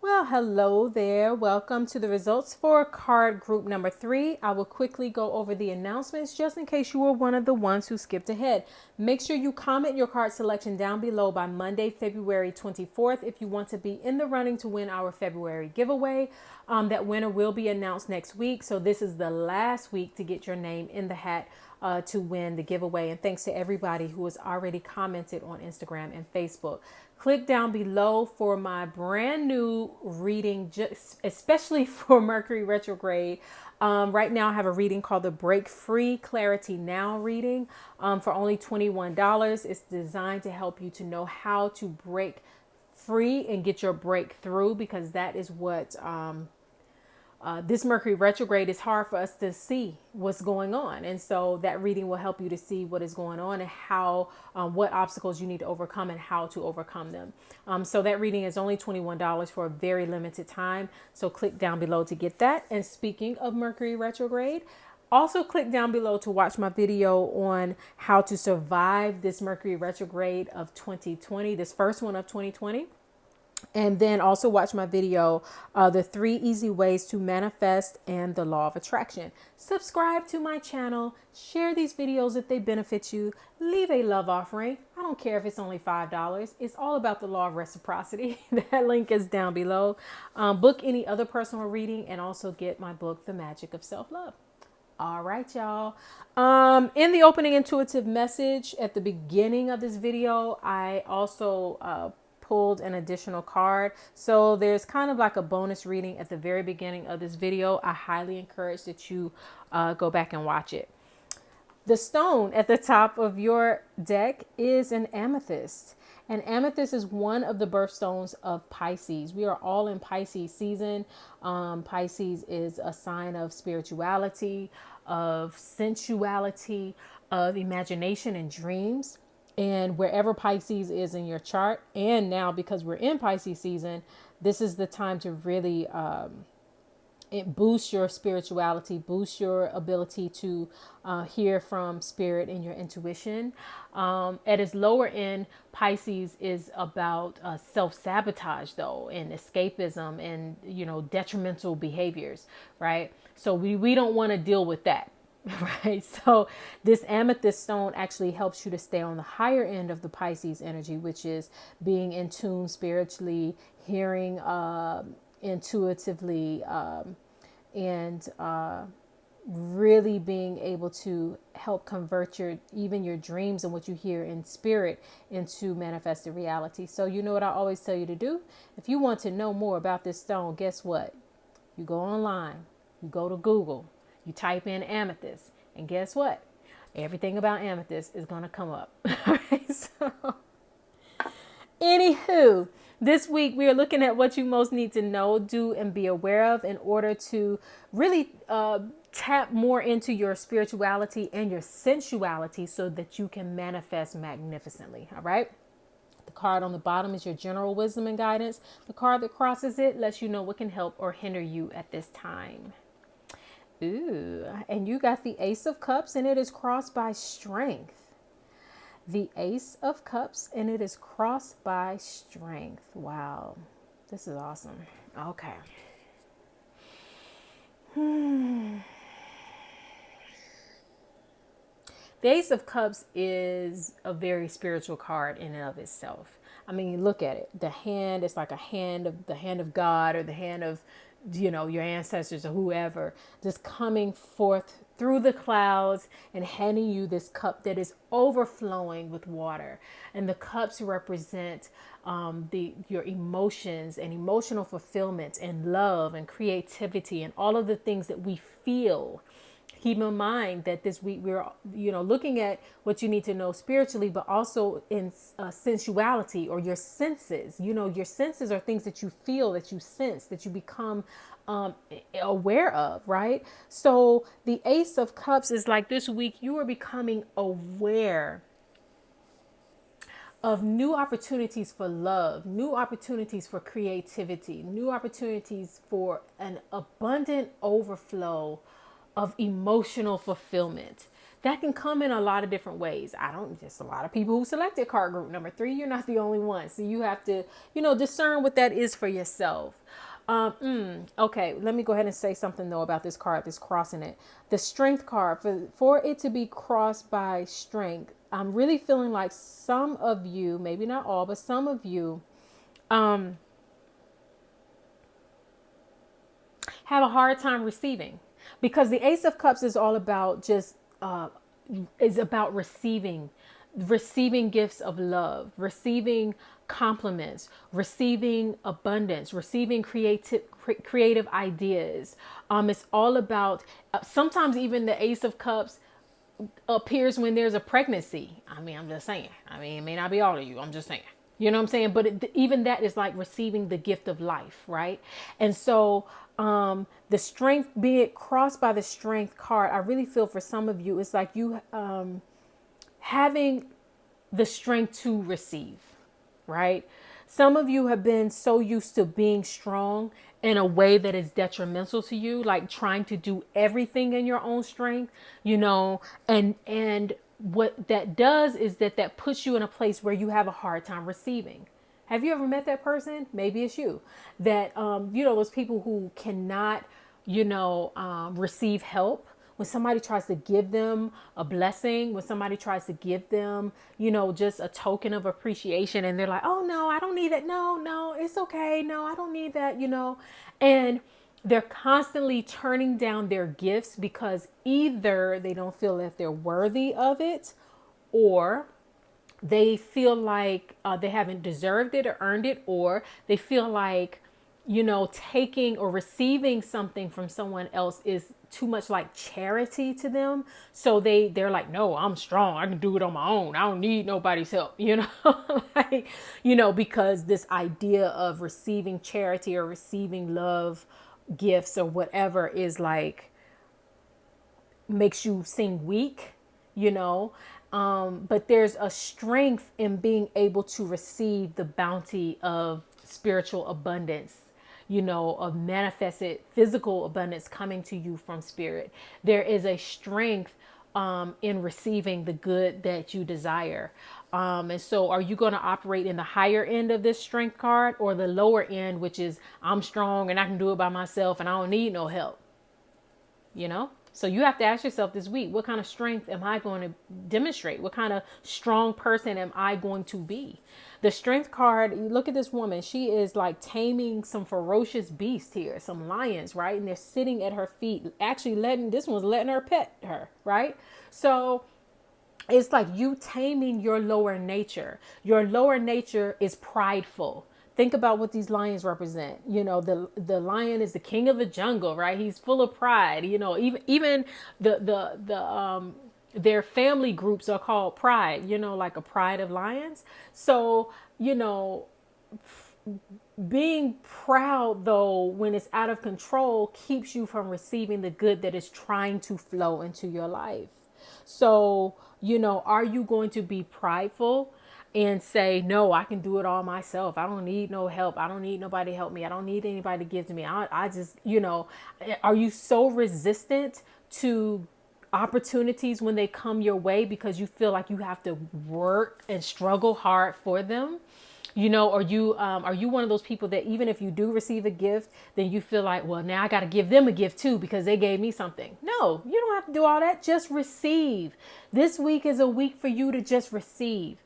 [SPEAKER 1] Well, hello there. Welcome to the results for card group number 3. I will quickly go over the announcements just in case you were one of the ones who skipped ahead. Make sure you comment your card selection down below by Monday, February 24th if you want to be in the running to win our February giveaway. That winner will be announced next week. So this is the last week to get your name in the hat to win the giveaway. And thanks to everybody who has already commented on Instagram and Facebook. Click down below for my brand new reading, just especially for Mercury retrograde. Right now I have a reading called the Break Free Clarity Now reading for only $21. It's designed to help you to know how to break free and get your breakthrough, because that is what this Mercury retrograde is hard for us to see what's going on. And so that reading will help you to see what is going on and how, what obstacles you need to overcome and how to overcome them. So that reading is only $21 for a very limited time. So click down below to get that. And speaking of Mercury retrograde, also click down below to watch my video on how to survive this Mercury retrograde of 2020, this first one of 2020. And then also watch my video, the 3 easy ways to manifest and the law of attraction. Subscribe to my channel, share these videos if they benefit you, leave a love offering. I don't care if it's only $5. It's all about the law of reciprocity. That link is down below. Book any other personal reading and also get my book, The Magic of Self-Love. All right, y'all. In the opening intuitive message at the beginning of this video, I also pulled an additional card. So there's kind of like a bonus reading at the very beginning of this video. I highly encourage that you go back and watch it. The stone at the top of your deck is an amethyst. And amethyst is one of the birthstones of Pisces. We are all in Pisces season. Pisces is a sign of spirituality, of sensuality, of imagination and dreams. And wherever Pisces is in your chart, and now because we're in Pisces season, this is the time to really boost your spirituality, boost your ability to hear from spirit and your intuition. At its lower end, Pisces is about self-sabotage though, and escapism and, you know, detrimental behaviors, right? So we don't want to deal with that. Right. So this amethyst stone actually helps you to stay on the higher end of the Pisces energy, which is being in tune spiritually, hearing intuitively, and really being able to help convert even your dreams and what you hear in spirit into manifested reality. So you know what I always tell you to do? If you want to know more about this stone, guess what? You go online, you go to Google, you type in amethyst, and guess what? Everything about amethyst is going to come up. All right, so anywho, this week we are looking at what you most need to know, do, and be aware of in order to really tap more into your spirituality and your sensuality so that you can manifest magnificently. All right. The card on the bottom is your general wisdom and guidance. The card that crosses it lets you know what can help or hinder you at this time. Ooh, and you got the Ace of Cups, and it is crossed by strength. The Ace of Cups, and it is crossed by strength. Wow, this is awesome. Okay. The Ace of Cups is a very spiritual card in and of itself. I mean, look at it. The hand is like the hand of God, or the hand of, you know, your ancestors or whoever, just coming forth through the clouds and handing you this cup that is overflowing with water. And the cups represent your emotions and emotional fulfillment and love and creativity and all of the things that we feel. Keep in mind that this week we're, you know, looking at what you need to know spiritually, but also in sensuality or your senses. You know, your senses are things that you feel, that you sense, that you become aware of, right? So the Ace of Cups is like this week you are becoming aware of new opportunities for love, new opportunities for creativity, new opportunities for an abundant overflow of emotional fulfillment. That can come in a lot of different ways. Just a lot of people who selected card group number 3. You're not the only one. So you have to, you know, discern what that is for yourself. Okay, let me go ahead and say something though about this card that's crossing it. The strength card, for it to be crossed by strength, I'm really feeling like some of you, maybe not all, but some of you, have a hard time receiving. Because the Ace of Cups is all about just is about receiving gifts of love, receiving compliments, receiving abundance, receiving creative ideas. It's all about, sometimes even the Ace of Cups appears when there's a pregnancy. I mean, I'm just saying. I mean, it may not be all of you. I'm just saying. You know what I'm saying? But even that is like receiving the gift of life, right? And so the strength, being crossed by the strength card, I really feel for some of you, it's like you having the strength to receive, right? Some of you have been so used to being strong in a way that is detrimental to you, like trying to do everything in your own strength, and what that does is that puts you in a place where you have a hard time receiving. Have you ever met that person? Maybe it's you. That those people who cannot, receive help. When somebody tries to give them a blessing, when somebody tries to give them, just a token of appreciation, and they're like, oh no, I don't need that. No, it's okay. No, I don't need that, and they're constantly turning down their gifts because either they don't feel that they're worthy of it, or they feel like they haven't deserved it or earned it, or they feel like, taking or receiving something from someone else is too much like charity to them. So they're like, no, I'm strong. I can do it on my own. I don't need nobody's help, because this idea of receiving charity or receiving love, gifts or whatever is like, makes you seem weak, but there's a strength in being able to receive the bounty of spiritual abundance, of manifested physical abundance coming to you from spirit. There is a strength in receiving the good that you desire. And so are you going to operate in the higher end of this strength card, or the lower end, which is I'm strong and I can do it by myself and I don't need no help? So you have to ask yourself this week, what kind of strength am I going to demonstrate? What kind of strong person am I going to be? The strength card, you look at this woman, she is like taming some ferocious beasts here, some lions, right? And they're sitting at her feet, actually letting her pet her, right? So it's like you taming your lower nature. Your lower nature is prideful. Think about what these lions represent. The lion is the king of the jungle, right? He's full of pride. Even their family groups are called pride. Like a pride of lions. So being proud, though, when it's out of control, keeps you from receiving the good that is trying to flow into your life. So are you going to be prideful and say, no, I can do it all myself. I don't need no help. I don't need nobody to help me. I don't need anybody to give to me. I just, are you so resistant to opportunities when they come your way because you feel like you have to work and struggle hard for them? Are you one of those people that even if you do receive a gift, then you feel like, well, now I got to give them a gift too because they gave me something? No, you don't have to do all that. Just receive. This week is a week for you to just receive.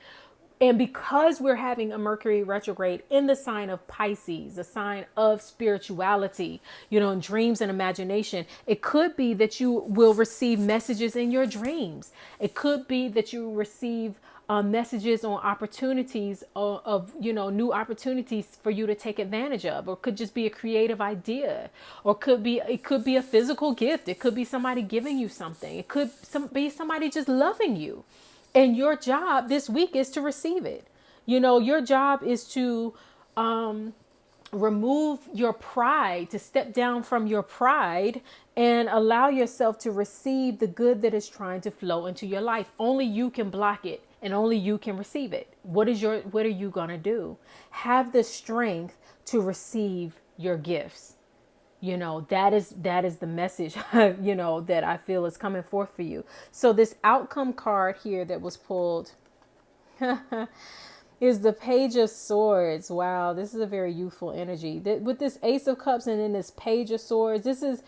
[SPEAKER 1] And because we're having a Mercury retrograde in the sign of Pisces, the sign of spirituality, and dreams and imagination, it could be that you will receive messages in your dreams. It could be that you receive messages on opportunities of new opportunities for you to take advantage of, or it could just be a creative idea, or it could be a physical gift. It could be somebody giving you something. It could be somebody just loving you. And your job this week is to receive it. Your job is to remove your pride, to step down from your pride and allow yourself to receive the good that is trying to flow into your life. Only you can block it and only you can receive it. What are you going to do? Have the strength to receive your gifts. That is the message, that I feel is coming forth for you. So this outcome card here that was pulled is the Page of Swords. Wow, this is a very youthful energy. With this Ace of Cups and then this Page of Swords, this is,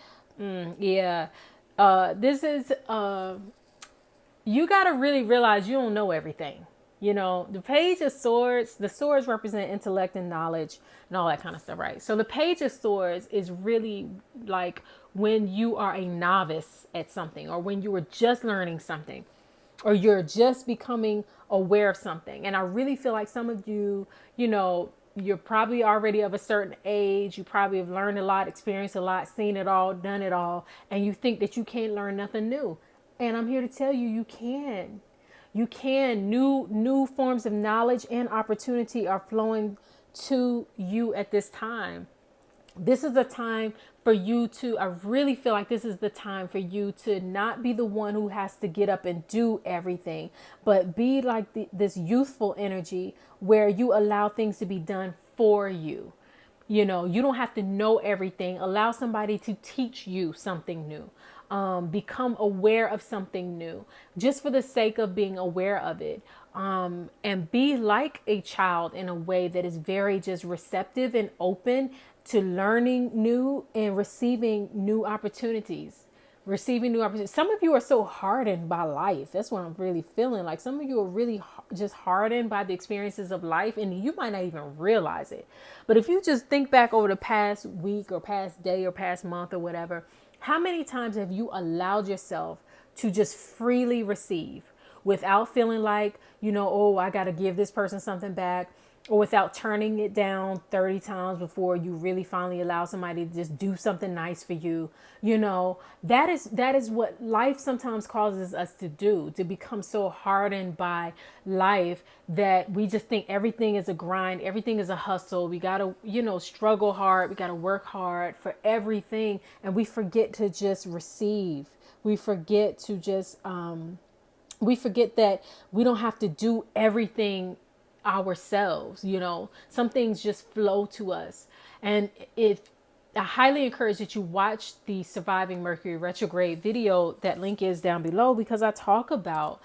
[SPEAKER 1] you got to really realize you don't know everything. The Page of Swords, the swords represent intellect and knowledge and all that kind of stuff, right? So the Page of Swords is really like when you are a novice at something or when you were just learning something. or you're just becoming aware of something. And I really feel like some of you, you're probably already of a certain age. You probably have learned a lot, experienced a lot, seen it all, done it all. And you think that you can't learn nothing new. And I'm here to tell you, you can. You can. New forms of knowledge and opportunity are flowing to you at this time. This is a time for you to, I really feel like this is the time for you to not be the one who has to get up and do everything, but be like this youthful energy where you allow things to be done for you. You don't have to know everything. Allow somebody to teach you something new. Become aware of something new just for the sake of being aware of it. And be like a child in a way that is very just receptive and open to learning new and receiving new opportunities. Some of you are so hardened by life. That's what I'm really feeling. Like some of you are really just hardened by the experiences of life, and you might not even realize it. But if you just think back over the past week or past day or past month or whatever, how many times have you allowed yourself to just freely receive without feeling like, oh, I got to give this person something back, or without turning it down 30 times before you really finally allow somebody to just do something nice for you? That is what life sometimes causes us to do, to become so hardened by life that we just think everything is a grind, everything is a hustle. We got to, struggle hard. We got to work hard for everything. And we forget to just receive. We forget to just, we forget that we don't have to do everything ourselves. Some things just flow to us. And I highly encourage that you watch the Surviving Mercury Retrograde video. That link is down below, because I talk about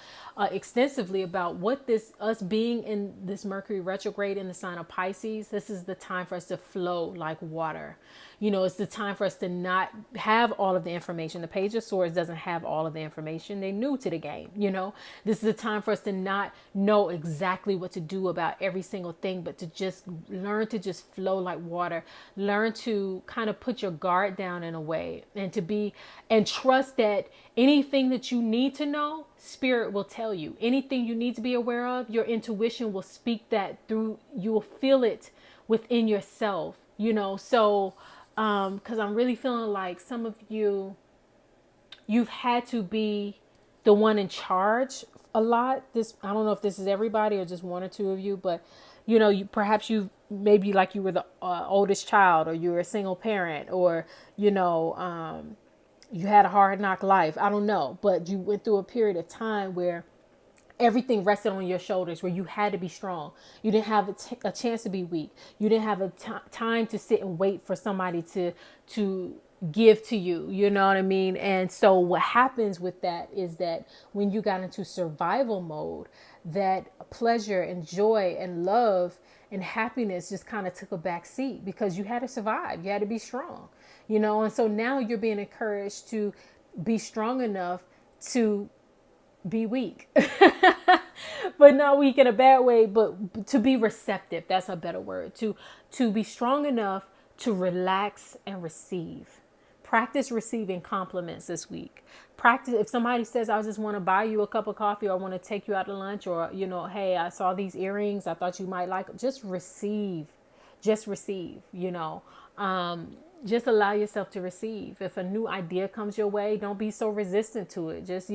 [SPEAKER 1] extensively about what us being in this Mercury retrograde in the sign of Pisces, this is the time for us to flow like water. It's the time for us to not have all of the information. The Page of Swords doesn't have all of the information. They're new to the game. This is the time for us to not know exactly what to do about every single thing, but to just learn to just flow like water. Learn to kind of put your guard down in a way, and trust that anything that you need to know, Spirit will tell you. Anything you need to be aware of, your intuition will speak that through. You will feel it within yourself, so because I'm really feeling like some of you've had to be the one in charge a lot. I don't know if this is everybody or just one or two of you, but perhaps maybe like you were the oldest child, or you were a single parent, or you had a hard knock life. I don't know, but you went through a period of time where everything rested on your shoulders, where you had to be strong. You didn't have a chance to be weak. You didn't have a time to sit and wait for somebody to give to you. You know what I mean? And so what happens with that is that when you got into survival mode, that pleasure and joy and love and happiness just kind of took a back seat, because you had to survive. You had to be strong, and so now you're being encouraged to be strong enough to be weak, but not weak in a bad way, but to be receptive. That's a better word. To be strong enough to relax and receive. Practice receiving compliments this week. Practice, if somebody says, I just want to buy you a cup of coffee, or I want to take you out to lunch, or, hey, I saw these earrings, I thought you might like them. Just receive, just allow yourself to receive. If a new idea comes your way, don't be so resistant to it. Just,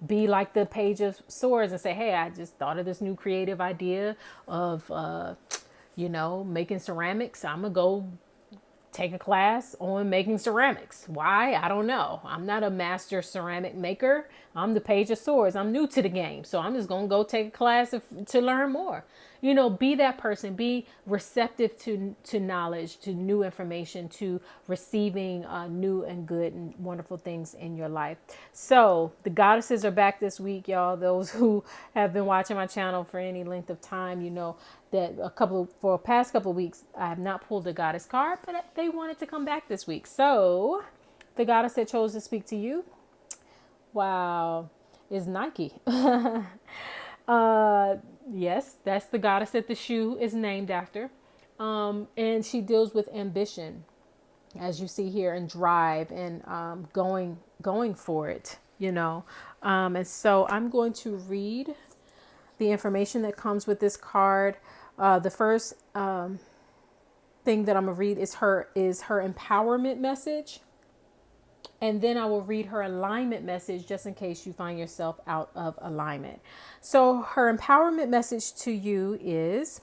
[SPEAKER 1] be like the Page of Swords and say, hey, I just thought of this new creative idea of, making ceramics. I'm going to go take a class on making ceramics. Why? I don't know. I'm not a master ceramic maker. I'm the Page of Swords. I'm new to the game. So I'm just going to go take a class to learn more. Be that person. Be receptive to knowledge, to new information, to receiving new and good and wonderful things in your life. So the goddesses are back this week, y'all. Those who have been watching my channel for any length of time, that for the past couple of weeks, I have not pulled a goddess card, but they wanted to come back this week. So the goddess that chose to speak to you, wow, is Nike. Yes, that's the goddess that the shoe is named after. And she deals with ambition, as you see here, and drive, and going for it. And so I'm going to read the information that comes with this card. The first thing that I'm gonna read is her empowerment message, and then I will read her alignment message just in case you find yourself out of alignment. So her empowerment message to you is: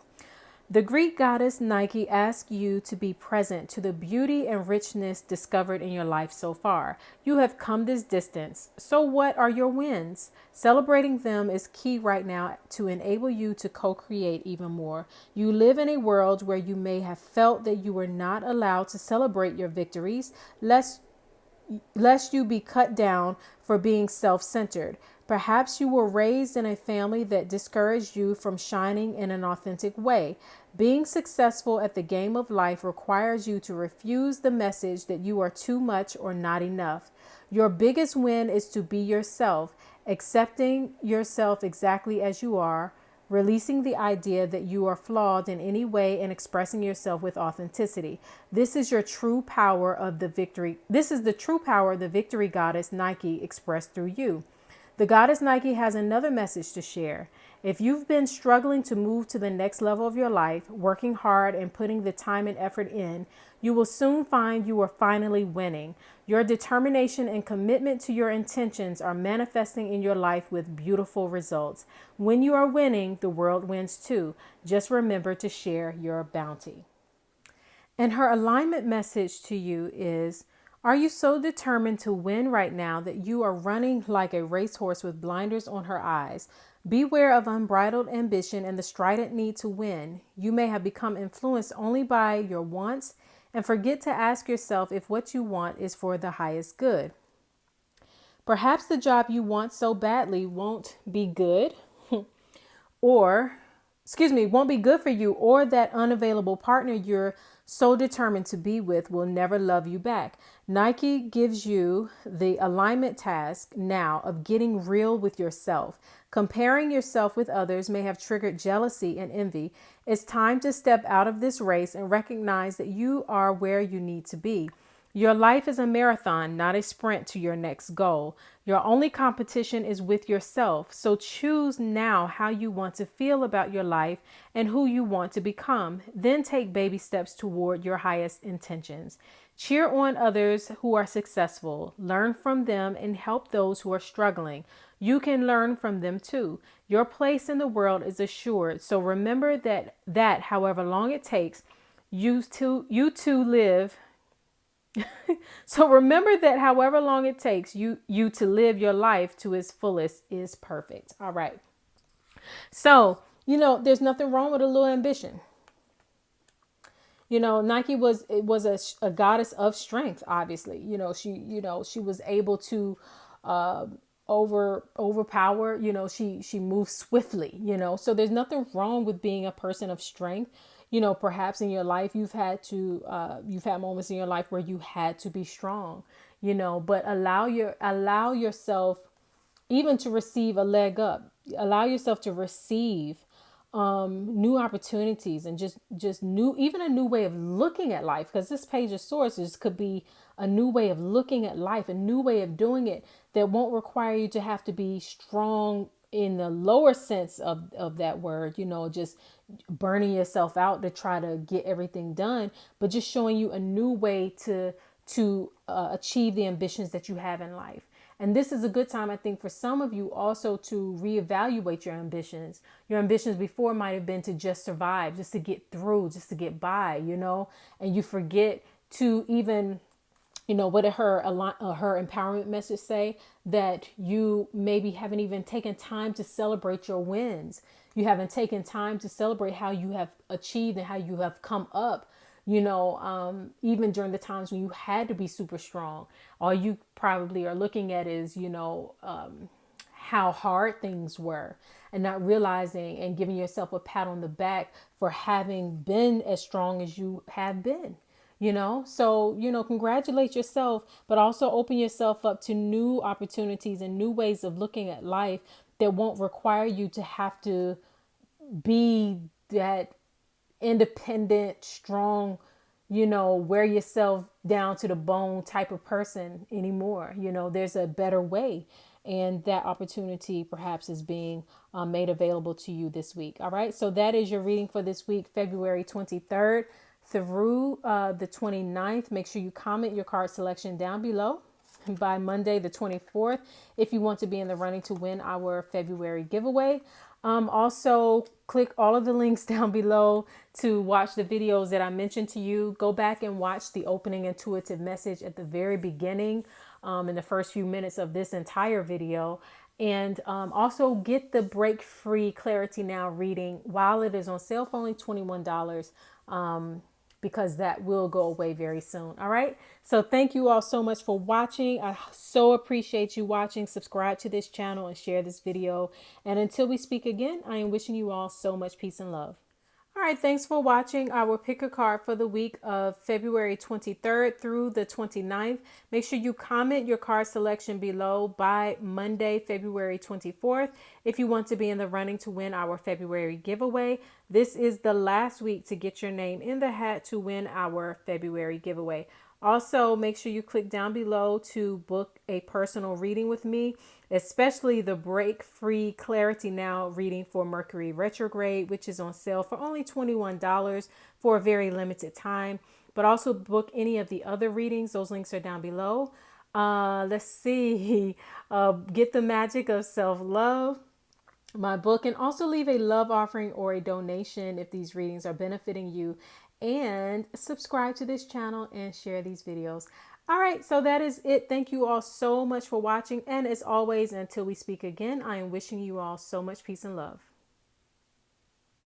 [SPEAKER 1] the Greek goddess Nike asks you to be present to the beauty and richness discovered in your life so far. You have come this distance. So what are your wins? Celebrating them is key right now to enable you to co-create even more. You live in a world where you may have felt that you were not allowed to celebrate your victories, lest you be cut down for being self-centered. Perhaps you were raised in a family that discouraged you from shining in an authentic way. Being successful at the game of life requires you to refuse the message that you are too much or not enough. Your biggest win is to be yourself, accepting yourself exactly as you are, releasing the idea that you are flawed in any way, and expressing yourself with authenticity. This is your true power of the victory. This is the true power of the victory goddess Nike expressed through you. The goddess Nike has another message to share. If you've been struggling to move to the next level of your life, working hard and putting the time and effort in, you will soon find you are finally winning. Your determination and commitment to your intentions are manifesting in your life with beautiful results. When you are winning, the world wins too. Just remember to share your bounty. And her alignment message to you is: are you so determined to win right now that you are running like a racehorse with blinders on her eyes? Beware of unbridled ambition and the strident need to win. You may have become influenced only by your wants and forget to ask yourself if what you want is for the highest good. Perhaps the job you want so badly won't be good or won't be good for you, or that unavailable partner you're so determined to be with will never love you back. Nike gives you the alignment task now of getting real with yourself. Comparing yourself with others may have triggered jealousy and envy. It's time to step out of this race and recognize that you are where you need to be. Your life is a marathon, not a sprint to your next goal. Your only competition is with yourself. So choose now how you want to feel about your life and who you want to become. Then take baby steps toward your highest intentions. Cheer on others who are successful. Learn from them and help those who are struggling. You can learn from them too. Your place in the world is assured. So remember that however long it takes, you to live. So remember that however long it takes you to live your life to its fullest is perfect. All right. So, there's nothing wrong with a little ambition. Nike was a goddess of strength, obviously. She was able to overpower, she moves swiftly, so there's nothing wrong with being a person of strength. Perhaps in your life you've had moments in your life where you had to be strong, but allow yourself even to receive a leg up. Allow yourself to receive new opportunities, and just even a new way of looking at life, because this page of sources could be a new way of looking at life, a new way of doing it that won't require you to have to be strong in the lower sense of that word, just burning yourself out to try to get everything done, but just showing you a new way to achieve the ambitions that you have in life. And this is a good time, I think, for some of you also to reevaluate your ambitions. Your ambitions before might have been to just survive, just to get through, just to get by, and you forget to even, what did her empowerment message say? That you maybe haven't even taken time to celebrate your wins. You haven't taken time to celebrate how you have achieved and how you have come up, even during the times when you had to be super strong. All you probably are looking at is, how hard things were, and not realizing and giving yourself a pat on the back for having been as strong as you have been. So, congratulate yourself, but also open yourself up to new opportunities and new ways of looking at life that won't require you to have to be that independent, strong, wear yourself down to the bone type of person anymore. There's a better way. and that opportunity perhaps is being made available to you this week. All right. So that is your reading for this week, February 23rd through the 29th. Make sure you comment your card selection down below by Monday, the 24th, if you want to be in the running to win our February giveaway. Also, click all of the links down below to watch the videos that I mentioned to you. Go back and watch the opening intuitive message at the very beginning, in the first few minutes of this entire video. And also get the Break Free Clarity Now reading while it is on sale for only $21. Because that will go away very soon. All right. So thank you all so much for watching. I so appreciate you watching. Subscribe to this channel and share this video. And until we speak again, I am wishing you all so much peace and love. All right, thanks for watching. I will pick a card for the week of February 23rd through the 29th. Make sure you comment your card selection below by Monday, February 24th, if you want to be in the running to win our February giveaway. This is the last week to get your name in the hat to win our February giveaway. Also, make sure you click down below to book a personal reading with me, especially the Break Free Clarity Now reading for Mercury Retrograde, which is on sale for only $21 for a very limited time. But also book any of the other readings. Those links are down below. Let's see. Get the Magic of Self-Love, my book, and also leave a love offering or a donation if these readings are benefiting you, and subscribe to this channel and share these videos. All right, so that is it. Thank you all so much for watching, and as always, until we speak again, I am wishing you all so much peace and love.